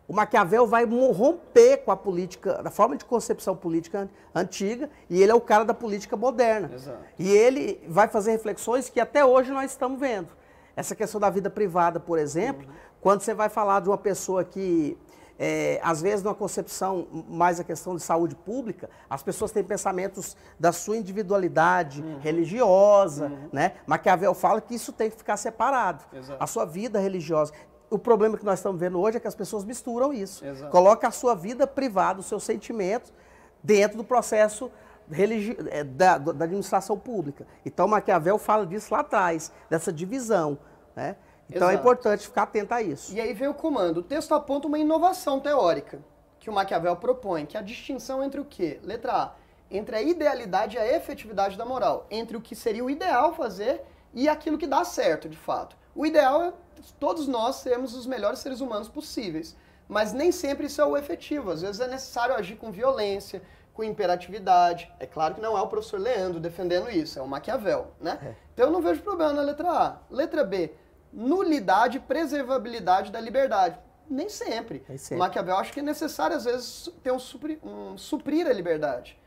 O Maquiavel vai romper com a política, da forma de concepção política antiga, e ele é o cara da política moderna. Exato. E ele vai fazer reflexões que até hoje nós estamos vendo. Essa questão da vida privada, por exemplo, quando você vai falar de uma pessoa que, às vezes, numa concepção mais a questão de saúde pública, as pessoas têm pensamentos da sua individualidade religiosa, né? Maquiavel fala que isso tem que ficar separado. Exato. A sua vida religiosa. O problema que nós estamos vendo hoje é que as pessoas misturam isso. Exato. Coloca a sua vida privada, os seus sentimentos, dentro do processo da administração pública. Então, Maquiavel fala disso lá atrás, dessa divisão, né? Então, é Exato. importante ficar atento a isso. E aí vem o comando. O texto aponta uma inovação teórica que o Maquiavel propõe, que é a distinção entre o quê? Letra A. Entre a idealidade e a efetividade da moral. Entre o que seria o ideal fazer e aquilo que dá certo, de fato. O ideal é todos nós sermos os melhores seres humanos possíveis. Mas nem sempre isso é o efetivo. Às vezes é necessário agir com violência, com imperatividade. É claro que não é o professor Leandro defendendo isso, é o Maquiavel, né? Então eu não vejo problema na letra A. Letra B, nulidade e preservabilidade da liberdade. Nem sempre. O Maquiavel acha que é necessário, às vezes, ter suprir a liberdade.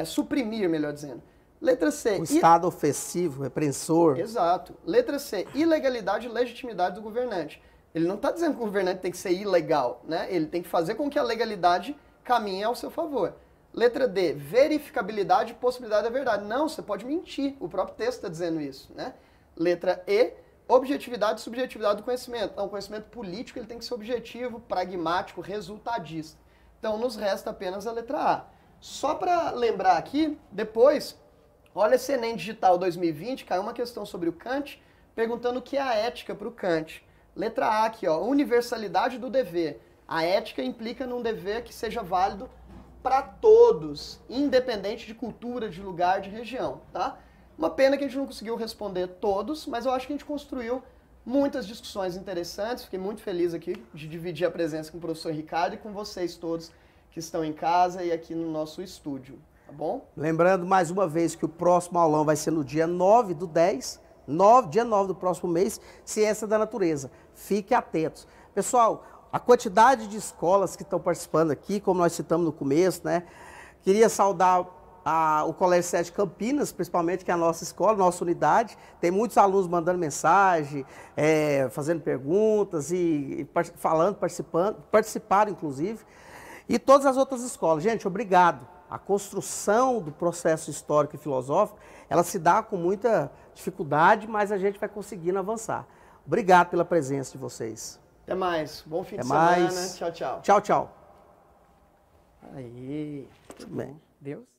Suprimir, melhor dizendo. Letra C. O Estado ofensivo, repressor. Exato. Letra C. Ilegalidade e legitimidade do governante. Ele não está dizendo que o governante tem que ser ilegal, né? Ele tem que fazer com que a legalidade caminhe ao seu favor. Letra D. Verificabilidade e possibilidade da verdade. Não, você pode mentir. O próprio texto está dizendo isso, né? Letra E. Objetividade e subjetividade do conhecimento. Então, o conhecimento político ele tem que ser objetivo, pragmático, resultadista. Então, nos resta apenas a letra A. Só para lembrar aqui, depois... Olha esse Enem Digital 2020, caiu uma questão sobre o Kant, perguntando o que é a ética para o Kant. Letra A aqui, ó, universalidade do dever. A ética implica num dever que seja válido para todos, independente de cultura, de lugar, de região, tá? Uma pena que a gente não conseguiu responder todos, mas eu acho que a gente construiu muitas discussões interessantes. Fiquei muito feliz aqui de dividir a presença com o professor Ricardo e com vocês todos que estão em casa e aqui no nosso estúdio. Tá bom? Lembrando mais uma vez que o próximo aulão vai ser no dia 9/10, dia 9 do próximo mês, Ciência da Natureza. Fiquem atentos. Pessoal, a quantidade de escolas que estão participando aqui, como nós citamos no começo, né? Queria saudar o Colégio 7 Campinas, principalmente, que é a nossa escola, nossa unidade. Tem muitos alunos mandando mensagem, fazendo perguntas e falando, participaram, inclusive. E todas as outras escolas. Gente, obrigado. A construção do processo histórico e filosófico, ela se dá com muita dificuldade, mas a gente vai conseguindo avançar. Obrigado pela presença de vocês. Até mais. Bom fim Até de mais. semana. Tchau, tchau. Tchau, tchau. Aí. Tudo bem. Deus.